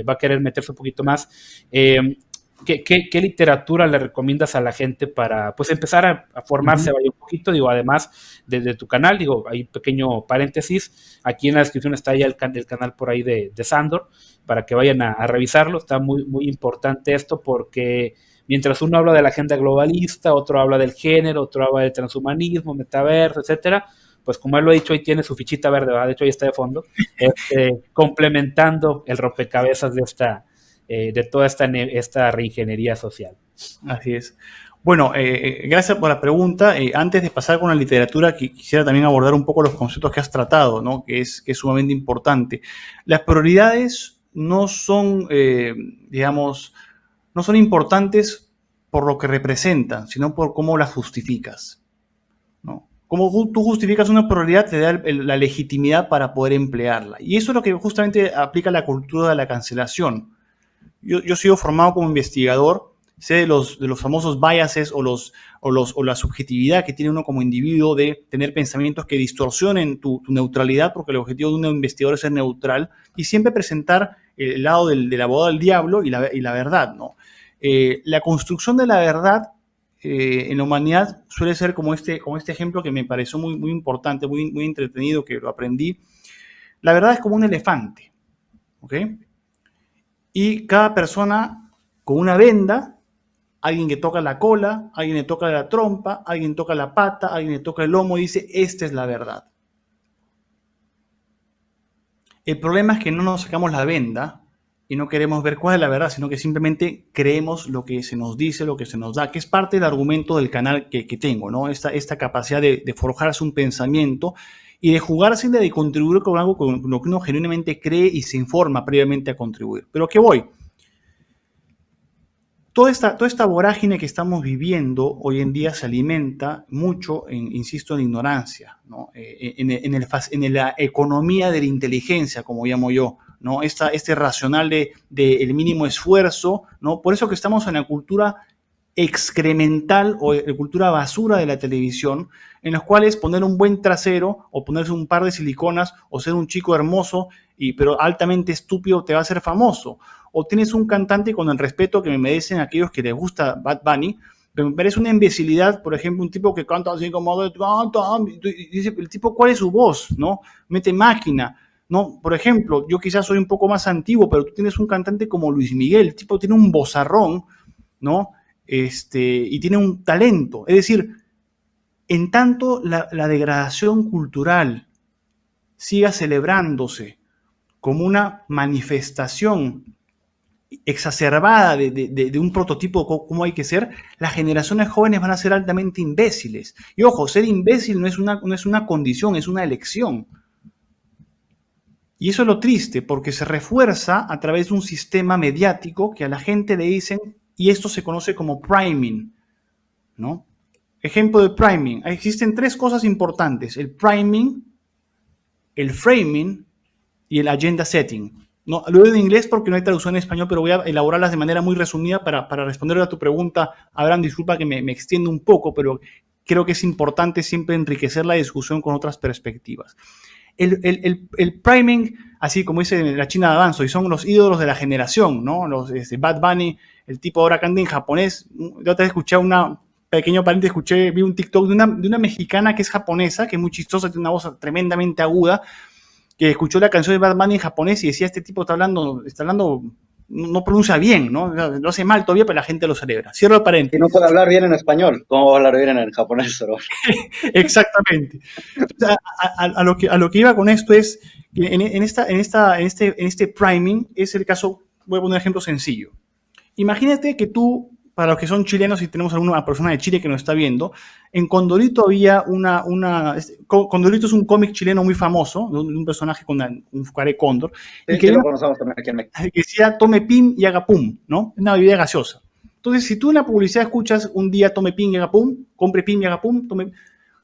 va a querer meterse un poquito más, ¿qué literatura le recomiendas a la gente para pues empezar a formarse vaya, un poquito? Digo, además de tu canal, digo, hay un pequeño paréntesis, aquí en la descripción está ya el canal por ahí de Sandor, para que vayan a revisarlo. Está muy, muy importante esto, porque mientras uno habla de la agenda globalista, otro habla del género, otro habla del transhumanismo, metaverso, etcétera, pues como él lo ha dicho, hoy tiene su fichita verde, ¿verdad? De hecho ahí está de fondo, complementando el rompecabezas de toda esta reingeniería social. Así es. Bueno, gracias por la pregunta. Antes de pasar con la literatura, quisiera también abordar un poco los conceptos que has tratado, ¿no? Que es sumamente importante. Las prioridades no son, digamos, no son importantes por lo que representan, sino por cómo las justificas, ¿no? Como tú justificas una probabilidad, te da la legitimidad para poder emplearla. Y eso es lo que justamente aplica la cultura de la cancelación. Yo he sido formado como investigador, sé de los famosos biases o la subjetividad que tiene uno como individuo de tener pensamientos que distorsionen tu neutralidad, porque el objetivo de un investigador es ser neutral y siempre presentar el lado del abogado del diablo y la verdad, ¿no? La construcción de la verdad en la humanidad suele ser como este ejemplo que me pareció muy, muy importante, muy, muy entretenido, que lo aprendí. La verdad es como un elefante, ¿ok? Y cada persona con una venda, alguien que toca la cola, alguien le toca la trompa, alguien toca la pata, alguien le toca el lomo y dice, esta es la verdad. El problema es que no nos sacamos la venda y no queremos ver cuál es la verdad, sino que simplemente creemos lo que se nos dice, lo que se nos da, que es parte del argumento del canal que tengo, ¿no? Esta capacidad de forjarse un pensamiento y de jugarse de contribuir con algo con lo que uno genuinamente cree y se informa previamente a contribuir. Pero ¿qué voy? Toda esta vorágine que estamos viviendo hoy en día se alimenta mucho, insisto, en ignorancia, ¿no? En la economía de la inteligencia, como llamo yo, ¿no? Este racional de el mínimo esfuerzo, ¿no? Por eso que estamos en la cultura excremental o la cultura basura de la televisión, en los cuales poner un buen trasero o ponerse un par de siliconas o ser un chico hermoso pero altamente estúpido te va a hacer famoso. O tienes un cantante con el respeto que me merecen aquellos que les gusta Bad Bunny, pero me parece una imbecilidad, por ejemplo, un tipo que canta así como, y dice, el tipo, ¿cuál es su voz? ¿No? Mete máquina, ¿no? Por ejemplo, yo quizás soy un poco más antiguo, pero tú tienes un cantante como Luis Miguel, el tipo tiene un vozarrón, ¿no? Y tiene un talento. Es decir, en tanto la degradación cultural siga celebrándose como una manifestación exacerbada de un prototipo de cómo hay que ser, las generaciones jóvenes van a ser altamente imbéciles. Y ojo, ser imbécil no es una condición, es una elección. Y eso es lo triste, porque se refuerza a través de un sistema mediático que a la gente le dicen, y esto se conoce como priming, ¿no? Ejemplo de priming. Existen tres cosas importantes: el priming, el framing y el agenda setting. No, lo digo en inglés porque no hay traducción en español, pero voy a elaborarlas de manera muy resumida para responder a tu pregunta. Abraham, disculpa que me extiendo un poco, pero creo que es importante siempre enriquecer la discusión con otras perspectivas. El priming, así como dice la China de Avanzo, y son los ídolos de la generación, ¿no? Bad Bunny, el tipo ahora canta en japonés. Yo otra vez escuché pequeño paréntesis, vi un TikTok de una mexicana que es japonesa, que es muy chistosa, tiene una voz tremendamente aguda, que escuchó la canción de Bad Bunny en japonés y decía, este tipo está hablando, no pronuncia bien, ¿no? Lo hace mal todavía, pero la gente lo celebra. Cierro el paréntesis. Y no puede hablar bien en español, ¿cómo va a hablar bien en japonés? Exactamente. Entonces, a lo que iba con esto es que en este priming es el caso, voy a poner un ejemplo sencillo. Imagínate que tú, para los que son chilenos y tenemos alguna persona de Chile que nos está viendo, en Condorito había Condorito es un cómic chileno muy famoso, de un personaje con un caré cóndor, Sí, y que lo conocemos también aquí en México. Que decía tome pim y haga pum, ¿no? Es una bebida gaseosa. Entonces, si tú en la publicidad escuchas un día tome pim y haga pum, compre pim y haga pum,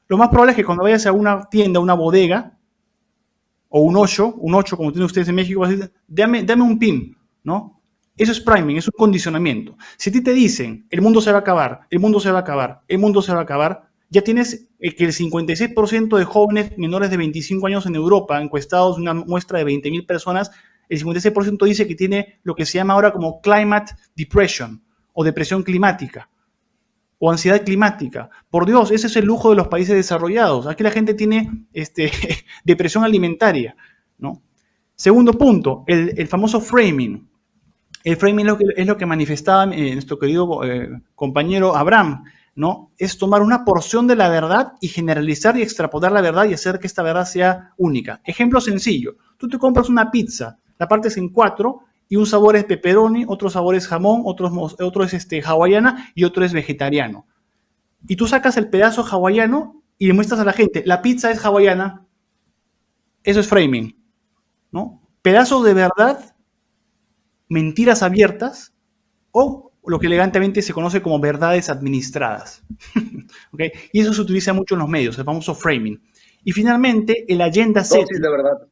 lo más probable es que cuando vayas a una tienda, una bodega, o un ocho como tienen ustedes en México, vas a decir, dame un pim, ¿no? Eso es priming, es un condicionamiento. Si a ti te dicen, el mundo se va a acabar, el mundo se va a acabar, el mundo se va a acabar, ya tienes que el 56% de jóvenes menores de 25 años en Europa, encuestados en una muestra de 20.000 personas, el 56% dice que tiene lo que se llama ahora como climate depression o depresión climática o ansiedad climática. Por Dios, ese es el lujo de los países desarrollados. Aquí la gente tiene depresión alimentaria, ¿no? Segundo punto, el famoso framing. El framing es lo que manifestaba nuestro querido compañero Abraham, ¿no? Es tomar una porción de la verdad y generalizar y extrapolar la verdad y hacer que esta verdad sea única. Ejemplo sencillo. Tú te compras una pizza, la partes en 4 y un sabor es pepperoni, otro sabor es jamón, otro es hawaiana y otro es vegetariano. Y tú sacas el pedazo hawaiano y le muestras a la gente, la pizza es hawaiana. Eso es framing, ¿no? Pedazos de verdad, mentiras abiertas o lo que elegantemente se conoce como verdades administradas. ¿Okay? Y eso se utiliza mucho en los medios, el famoso framing. Y finalmente, el agenda setting. Dosis de verdad.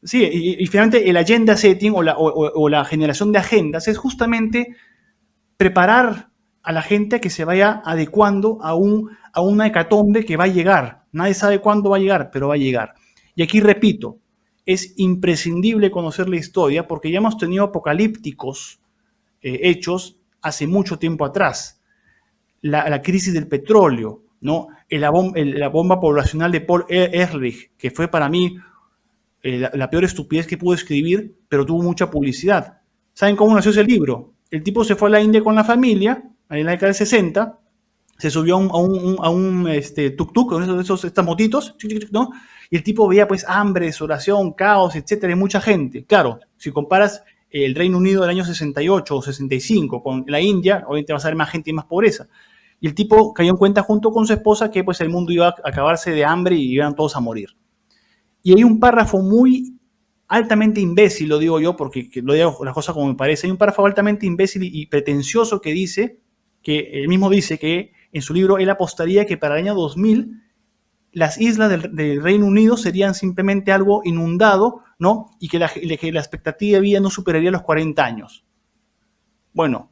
Sí, y finalmente el agenda setting o la generación de agendas es justamente preparar a la gente a que se vaya adecuando a una hecatombe que va a llegar. Nadie sabe cuándo va a llegar, pero va a llegar. Y aquí repito, es imprescindible conocer la historia porque ya hemos tenido apocalípticos hechos hace mucho tiempo atrás. La crisis del petróleo, ¿no? La bomba poblacional de Paul Ehrlich, que fue para mí la peor estupidez que pude escribir, pero tuvo mucha publicidad. ¿Saben cómo nació ese libro? El tipo se fue a la India con la familia, en la década del 60, se subió a un tuk-tuk, estas motitos, ¿no? Y el tipo veía pues hambre, desolación, caos, etcétera, y mucha gente. Claro, si comparas el Reino Unido del año 68 o 65 con la India, obviamente vas a ver más gente y más pobreza. Y el tipo cayó en cuenta junto con su esposa que pues el mundo iba a acabarse de hambre y iban todos a morir. Y hay un párrafo muy altamente imbécil, lo digo yo porque lo digo las cosas como me parece, hay un párrafo altamente imbécil y pretencioso que dice, que él mismo dice que en su libro él apostaría que para el año 2000 las islas del Reino Unido serían simplemente algo inundado, ¿no? Y que la expectativa de vida no superaría los 40 años. Bueno,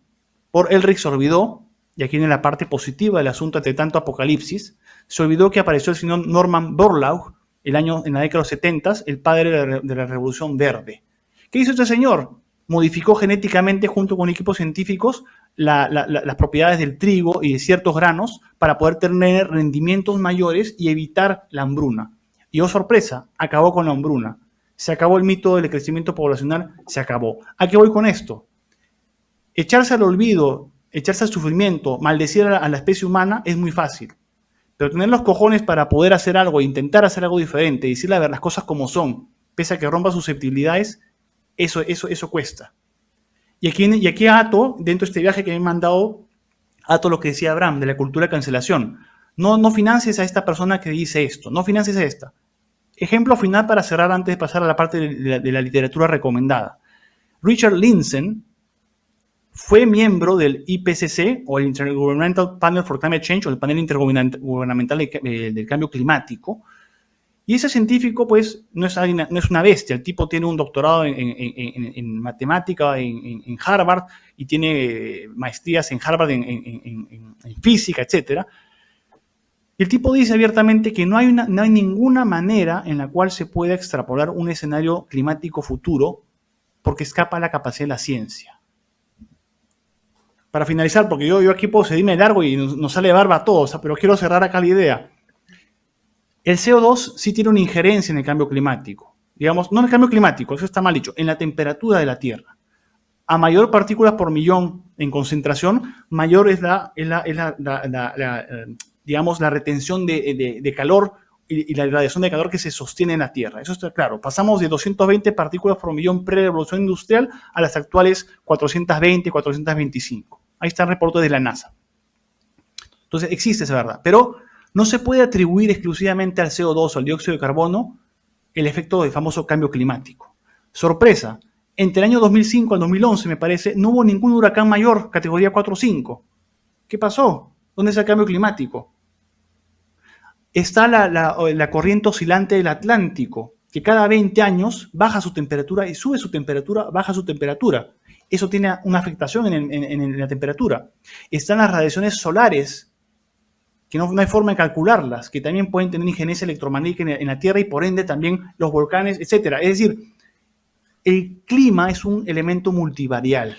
por Elric se olvidó, y aquí viene la parte positiva del asunto ante tanto apocalipsis, se olvidó que apareció el señor Norman Borlaug en la década de los 70, el padre de la Revolución Verde. ¿Qué hizo este señor? Modificó genéticamente junto con equipos científicos las propiedades del trigo y de ciertos granos para poder tener rendimientos mayores y evitar la hambruna. Y oh sorpresa, acabó con la hambruna. Se acabó el mito del crecimiento poblacional, se acabó. ¿A qué voy con esto? Echarse al olvido, echarse al sufrimiento, maldecir a la especie humana es muy fácil. Pero tener los cojones para poder hacer algo, intentar hacer algo diferente, decir las cosas como son, pese a que rompa susceptibilidades, eso cuesta. Y aquí ato, dentro de este viaje que me han mandado, ato lo que decía Abraham, de la cultura de cancelación. No financies a esta persona que dice esto, no financies a esta. Ejemplo final para cerrar antes de pasar a la parte de la literatura recomendada. Richard Lindzen fue miembro del IPCC, o el Intergovernmental Panel for Climate Change, o el panel intergubernamental del cambio climático. Y ese científico, pues, no es una bestia. El tipo tiene un doctorado en matemática en Harvard y tiene maestrías en Harvard en física, etc. Y el tipo dice abiertamente que no hay ninguna manera en la cual se pueda extrapolar un escenario climático futuro porque escapa a la capacidad de la ciencia. Para finalizar, porque yo aquí puedo seguirme largo y nos sale barba a todos, pero quiero cerrar acá la idea. El CO2 sí tiene una injerencia en el cambio climático. Digamos, no en el cambio climático, eso está mal dicho, en la temperatura de la Tierra. A mayor partículas por millón en concentración, mayor es digamos, la retención de calor y la irradiación de calor que se sostiene en la Tierra. Eso está claro. Pasamos de 220 partículas por millón pre-revolución industrial a las actuales 420, 425. Ahí está el reporte de la NASA. Entonces, existe esa verdad. Pero no se puede atribuir exclusivamente al CO2 o al dióxido de carbono el efecto del famoso cambio climático. Sorpresa, entre el año 2005 al 2011, me parece, no hubo ningún huracán mayor, categoría 4 o 5. ¿Qué pasó? ¿Dónde está el cambio climático? Está la corriente oscilante del Atlántico, que cada 20 años baja su temperatura y sube su temperatura, baja su temperatura. Eso tiene una afectación en la temperatura. Están las radiaciones solares, que no hay forma de calcularlas, que también pueden tener injerencia electromagnética en la Tierra y por ende también los volcanes, etc. Es decir, el clima es un elemento multivarial.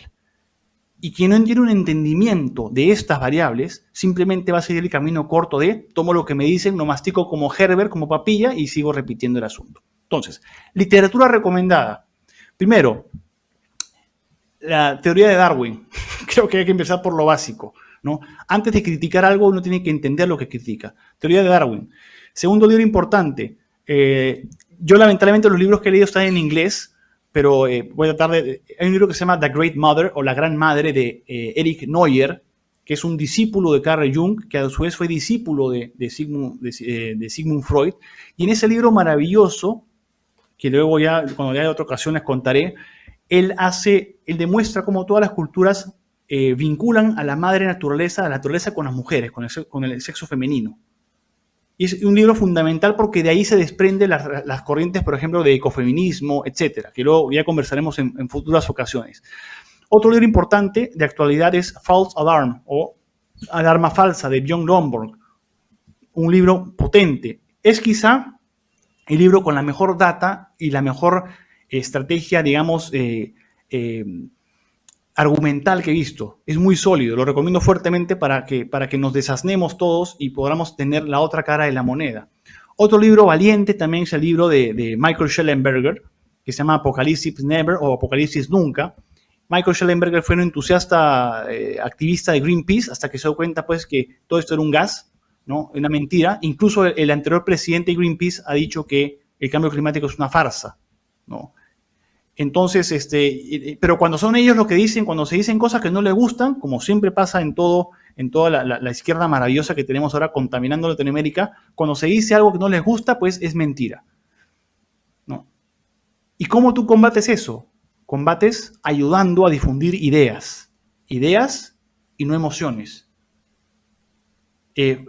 Y quien no tiene un entendimiento de estas variables, simplemente va a seguir el camino corto de tomo lo que me dicen, lo mastico como Herbert, como papilla y sigo repitiendo el asunto. Entonces, literatura recomendada. Primero, la teoría de Darwin. Creo que hay que empezar por lo básico, ¿no? Antes de criticar algo, uno tiene que entender lo que critica. Teoría de Darwin. Segundo libro importante. Yo lamentablemente los libros que he leído están en inglés, pero voy a tratar de... Hay un libro que se llama The Great Mother, o La Gran Madre, de Erich Neuer, que es un discípulo de Carl Jung, que a su vez fue discípulo de Sigmund Freud. Y en ese libro maravilloso, que luego ya, cuando ya hay otra ocasión les contaré, él demuestra cómo todas las culturas vinculan a la madre naturaleza, a la naturaleza con las mujeres, con el sexo femenino. Y es un libro fundamental porque de ahí se desprenden las corrientes, por ejemplo, de ecofeminismo, etcétera, que luego ya conversaremos en futuras ocasiones. Otro libro importante de actualidad es False Alarm o Alarma Falsa de Björn Lomborg. Un libro potente. Es quizá el libro con la mejor data y la mejor estrategia, digamos, argumental que he visto. Es muy sólido, lo recomiendo fuertemente para que nos desasnemos todos y podamos tener la otra cara de la moneda. Otro libro valiente también es el libro de Michael Shellenberger, que se llama Apocalipsis Never o Apocalipsis Nunca. Michael Shellenberger fue un entusiasta activista de Greenpeace hasta que se dio cuenta pues que todo esto era un gas, ¿no? Una mentira. Incluso el anterior presidente de Greenpeace ha dicho que el cambio climático es una farsa, ¿no? Entonces, pero cuando son ellos los que dicen, cuando se dicen cosas que no les gustan, como siempre pasa en toda la izquierda maravillosa que tenemos ahora contaminando Latinoamérica, cuando se dice algo que no les gusta, pues es mentira, ¿no? ¿Y cómo tú combates eso? Combates ayudando a difundir ideas y no emociones.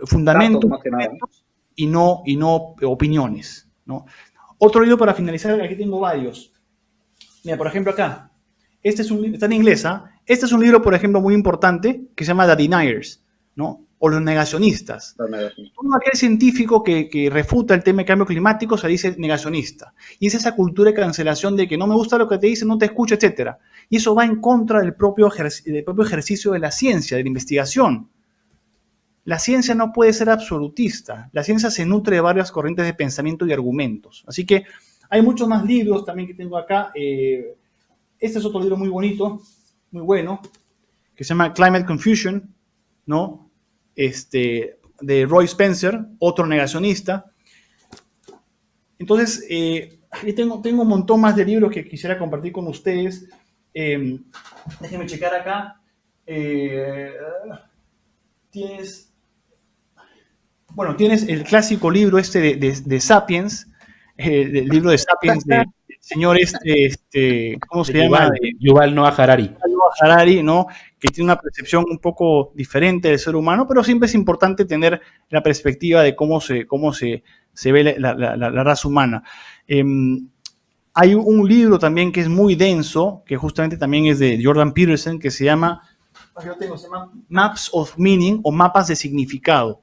Fundamentos y no opiniones, ¿no? Otro libro para finalizar, aquí tengo varios. Mira, por ejemplo, acá. Este es un libro, está en inglés, ¿eh? Este es un libro, por ejemplo, muy importante que se llama The Deniers, ¿no? O los negacionistas. Todo aquel científico que refuta el tema de cambio climático se dice negacionista. Y es esa cultura de cancelación de que no me gusta lo que te dicen, no te escucho, etc. Y eso va en contra del propio ejercicio de la ciencia, de la investigación. La ciencia no puede ser absolutista. La ciencia se nutre de varias corrientes de pensamiento y argumentos. Así que hay muchos más libros también que tengo acá. Este es otro libro muy bonito, muy bueno, que se llama Climate Confusion, ¿no? De Roy Spencer, otro negacionista. Entonces, aquí tengo un montón más de libros que quisiera compartir con ustedes. Déjenme checar acá. Tienes el clásico libro de Sapiens, el libro de Sapiens del señor ¿cómo se llama? Yuval Noah Harari. Yuval Noah Harari, ¿no? Que tiene una percepción un poco diferente del ser humano, pero siempre es importante tener la perspectiva de cómo se ve la raza humana. Hay un libro también que es muy denso, que justamente también es de Jordan Peterson, que se llama Maps of Meaning o Mapas de Significado.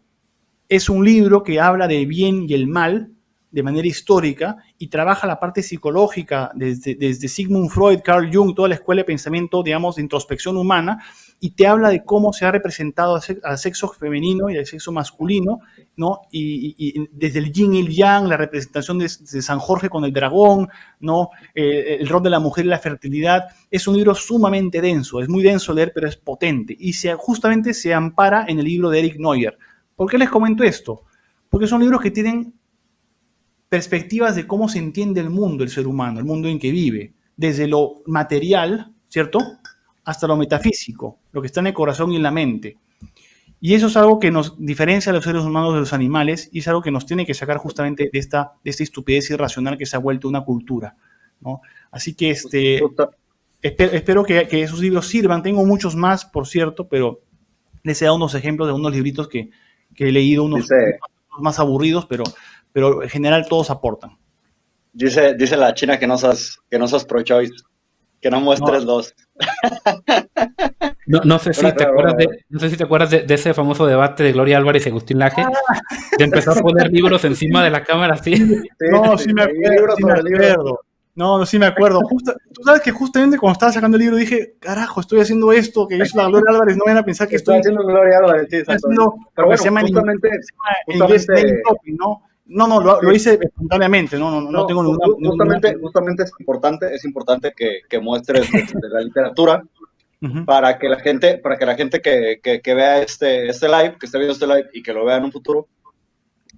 Es un libro que habla del bien y el mal de manera histórica y trabaja la parte psicológica desde Sigmund Freud, Carl Jung, toda la escuela de pensamiento, digamos, de introspección humana, y te habla de cómo se ha representado al sexo femenino y al sexo masculino, ¿no? Y desde el yin y el yang, la representación de San Jorge con el dragón, ¿no? El rol de la mujer y la fertilidad. Es un libro sumamente denso, es muy denso leer, pero es potente, y justamente se ampara en el libro de Eric Neuer. ¿Por qué les comento esto? Porque son libros que tienen perspectivas de cómo se entiende el mundo, el ser humano, el mundo en que vive, desde lo material, ¿cierto?, hasta lo metafísico, lo que está en el corazón y en la mente. Y eso es algo que nos diferencia a los seres humanos de los animales y es algo que nos tiene que sacar justamente de esta estupidez irracional que se ha vuelto una cultura, ¿no? Así que espero que esos libros sirvan. Tengo muchos más, por cierto, pero les he dado unos ejemplos de unos libritos que he leído, unos más aburridos, pero en general todos aportan. Dice la China que no seas pro-choice, que no muestres dos. No sé si te acuerdas de ese famoso debate de Gloria Álvarez y Agustín Laje, de empezar a poner libros encima de la cámara así. Sí me acuerdo. No, sí me acuerdo. Tú sabes que justamente cuando estaba sacando el libro dije, carajo, estoy haciendo esto, que hizo la Gloria Álvarez, no van a pensar que estoy haciendo Gloria Álvarez, sí, exacto. Pero bueno, se llama justamente ¿no? No, lo hice espontáneamente, no tengo Justamente es importante que muestres de la literatura para que la gente que vea este live, que esté viendo este live y que lo vea en un futuro,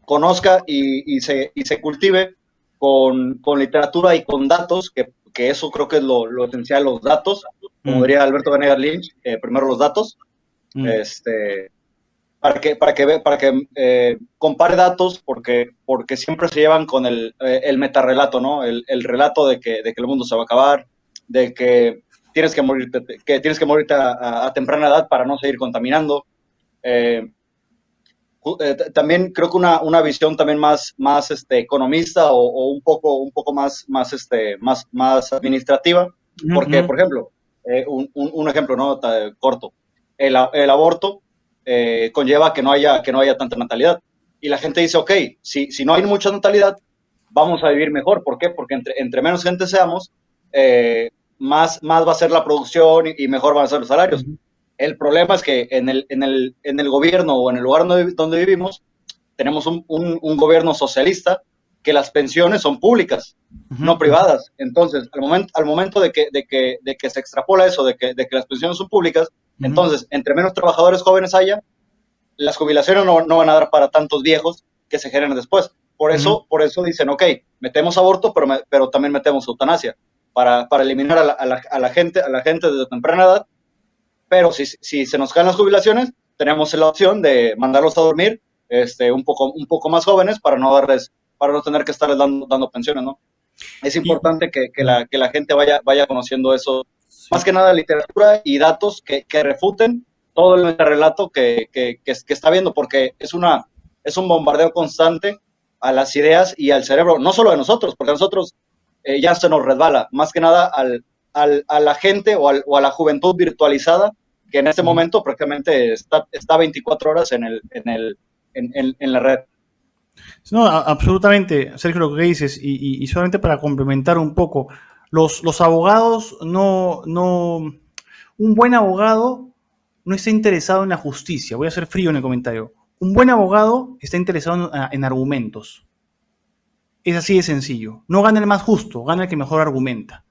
conozca y se cultive con literatura y con datos, que eso creo que es lo esencial, los datos, como diría Alberto Venegas Lynch, primero los datos, para que compare datos, porque siempre se llevan con el metarrelato, ¿no? El relato de que el mundo se va a acabar, de que tienes que morirte a temprana edad para no seguir contaminando. También creo que una visión también más economista o un poco más administrativa, porque, por ejemplo, un ejemplo, ¿no? Corto, el aborto conlleva que no haya tanta natalidad. Y la gente dice, ok, si no hay mucha natalidad, vamos a vivir mejor. ¿Por qué? Porque entre menos gente seamos, más va a ser la producción y mejor van a ser los salarios. El problema es que en el gobierno o en el lugar donde vivimos, tenemos un gobierno socialista que las pensiones son públicas, no privadas. Entonces, al momento de que se extrapola eso, de que las pensiones son públicas, entonces, entre menos trabajadores jóvenes haya, las jubilaciones no van a dar para tantos viejos que se generen después. Por eso dicen, ok, metemos aborto, pero también metemos eutanasia para eliminar a la gente desde temprana edad. Pero si se nos caen las jubilaciones, tenemos la opción de mandarlos a dormir un poco más jóvenes para no tener que estarles dando pensiones, ¿no? Es importante que la gente vaya conociendo eso, más que nada literatura y datos que refuten todo el relato que está viendo, porque es un bombardeo constante a las ideas y al cerebro, no solo de nosotros, porque a nosotros ya se nos resbala, más que nada a la gente o a la juventud virtualizada que en este momento prácticamente está 24 horas en la red. No, absolutamente, Sergio, lo que dices, y solamente para complementar un poco, los abogados un buen abogado no está interesado en la justicia, voy a ser frío en el comentario, un buen abogado está interesado en argumentos. Es así de sencillo. No gana el más justo, gana el que mejor argumenta,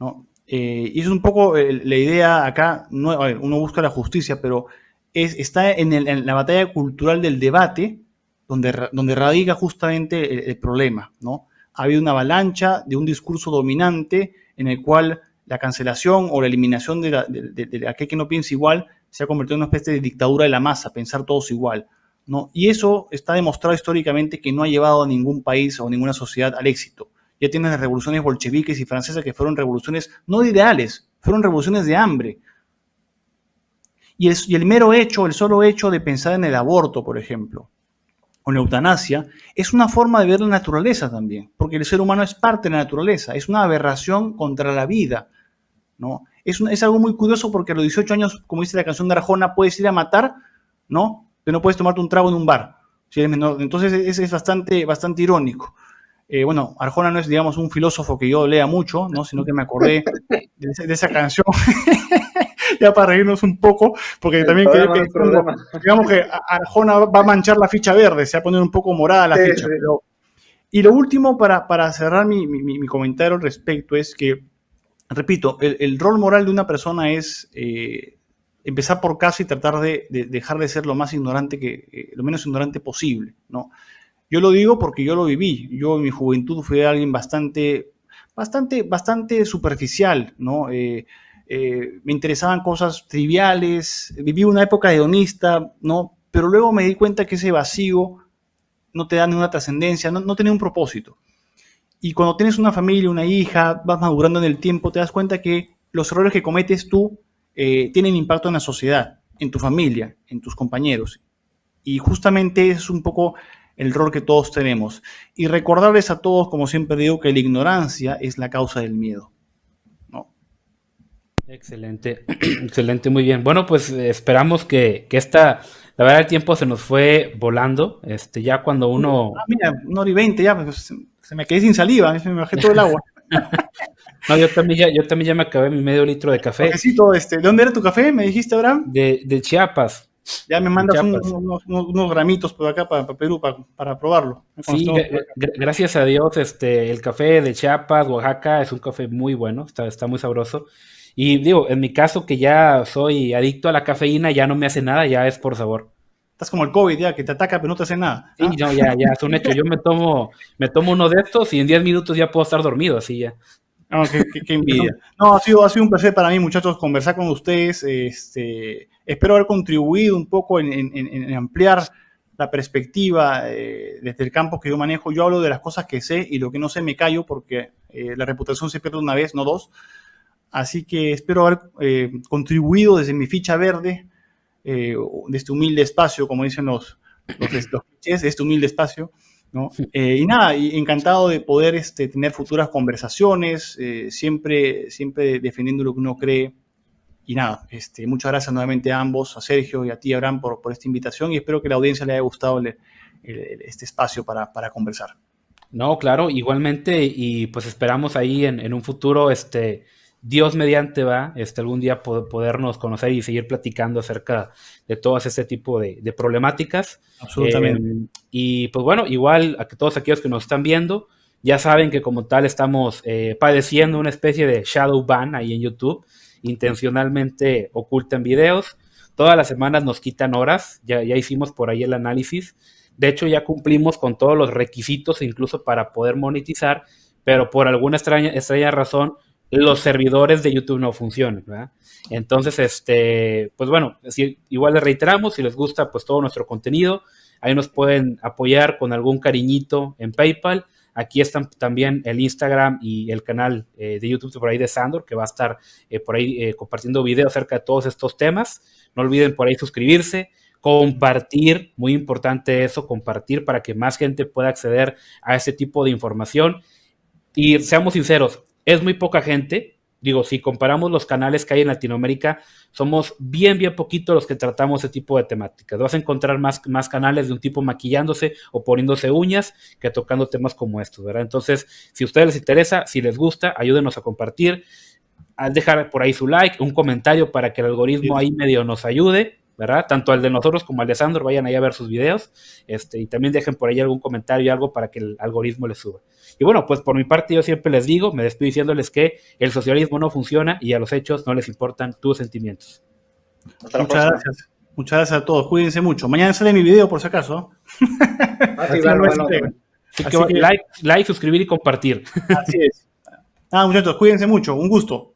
¿no? Y es un poco la idea acá, no, a ver, uno busca la justicia, pero está en la batalla cultural del debate, donde radica justamente el problema, ¿no? Ha habido una avalancha de un discurso dominante en el cual la cancelación o la eliminación de aquel que no piensa igual se ha convertido en una especie de dictadura de la masa, pensar todos igual, ¿no? Y eso está demostrado históricamente que no ha llevado a ningún país o ninguna sociedad al éxito. Ya tienes las revoluciones bolcheviques y francesas que fueron revoluciones no de ideales, fueron revoluciones de hambre. Y el solo hecho de pensar en el aborto, por ejemplo, o en la eutanasia, es una forma de ver la naturaleza también, porque el ser humano es parte de la naturaleza, es una aberración contra la vida, ¿no? Es algo muy curioso porque a los 18 años, como dice la canción de Arjona, puedes ir a matar, ¿no? Pero no puedes tomarte un trago en un bar, si eres menor. Entonces es bastante irónico. Bueno, Arjona no es, digamos, un filósofo que yo lea mucho, ¿no? Sino que me acordé de esa canción, ya para reírnos un poco, porque también digamos que Arjona va a manchar la ficha verde, se va a poner un poco morada la ficha. Sí. Y lo último, para cerrar mi comentario al respecto, es que, repito, el rol moral de una persona es empezar por casa y tratar de dejar de ser lo menos ignorante posible, ¿no? Yo lo digo porque yo lo viví. Yo en mi juventud fui alguien bastante superficial, ¿no? Me interesaban cosas triviales, viví una época hedonista, ¿no? Pero luego me di cuenta que ese vacío no te da ninguna trascendencia, no tenía un propósito. Y cuando tienes una familia, una hija, vas madurando en el tiempo, te das cuenta que los errores que cometes tú tienen impacto en la sociedad, en tu familia, en tus compañeros. Y justamente es un poco el rol que todos tenemos. Y recordarles a todos, como siempre digo, que la ignorancia es la causa del miedo, ¿no? Excelente, excelente, muy bien. Bueno, pues esperamos que la verdad el tiempo se nos fue volando, ya cuando uno... mira, 1:20 ya, pues, se me quedé sin saliva, me bajé todo el agua. No, yo también ya me acabé mi medio litro de café. Cafecito, ¿de dónde era tu café? ¿Me dijiste, Abraham? De Chiapas. Ya me mandas unos gramitos por acá para Perú para probarlo. Sí, gracias a Dios, el café de Chiapas, Oaxaca, es un café muy bueno, está muy sabroso. Y digo, en mi caso, que ya soy adicto a la cafeína, ya no me hace nada, ya es por sabor. Estás como el COVID, ya, que te ataca pero no te hace nada. Sí, no, ya es un hecho. Yo me tomo uno de estos y en 10 minutos ya puedo estar dormido, así ya. No, qué envidia. No, ha sido un placer para mí, muchachos, conversar con ustedes. Espero haber contribuido un poco en ampliar la perspectiva desde el campo que yo manejo. Yo hablo de las cosas que sé y lo que no sé me callo porque la reputación se pierde una vez, no dos. Así que espero haber contribuido desde mi ficha verde, de este humilde espacio, como dicen los clichés, de este humilde espacio, ¿no? Y nada, y encantado de poder tener futuras conversaciones, siempre defendiendo lo que uno cree. Y nada, muchas gracias nuevamente a ambos, a Sergio y a ti, Abraham, por esta invitación, y espero que a la audiencia le haya gustado este espacio para conversar. No, claro, igualmente, y pues esperamos ahí en un futuro, Dios mediante algún día podernos conocer y seguir platicando acerca de todas este tipo de problemáticas. Absolutamente. Y pues bueno, igual a que todos aquellos que nos están viendo, ya saben que como tal estamos padeciendo una especie de shadow ban ahí en YouTube, intencionalmente ocultan videos, todas las semanas nos quitan horas, ya hicimos por ahí el análisis. De hecho, ya cumplimos con todos los requisitos, incluso para poder monetizar, pero por alguna extraña razón, los servidores de YouTube no funcionan, ¿verdad? Entonces, pues bueno, igual les reiteramos, si les gusta pues todo nuestro contenido, ahí nos pueden apoyar con algún cariñito en PayPal. Aquí están también el Instagram y el canal de YouTube por ahí de Sandor, que va a estar por ahí compartiendo videos acerca de todos estos temas. No olviden por ahí suscribirse, compartir, muy importante eso, compartir para que más gente pueda acceder a este tipo de información. Y seamos sinceros, es muy poca gente. Digo, si comparamos los canales que hay en Latinoamérica, somos bien poquitos los que tratamos ese tipo de temáticas. Vas a encontrar más canales de un tipo maquillándose o poniéndose uñas que tocando temas como estos, ¿verdad? Entonces, si a ustedes les interesa, si les gusta, ayúdenos a compartir, a dejar por ahí su like, un comentario para que el algoritmo ahí medio nos ayude, ¿verdad? Tanto al de nosotros como al de Sandor, vayan ahí a ver sus videos, y también dejen por ahí algún comentario y algo para que el algoritmo les suba. Y bueno, pues por mi parte yo siempre les digo, me despido diciéndoles que el socialismo no funciona y a los hechos no les importan tus sentimientos. Muchas gracias. Muchas gracias a todos. Cuídense mucho. Mañana sale mi video, por si acaso. Así que like, suscribir y compartir. Así es. Muchachos, cuídense mucho. Un gusto.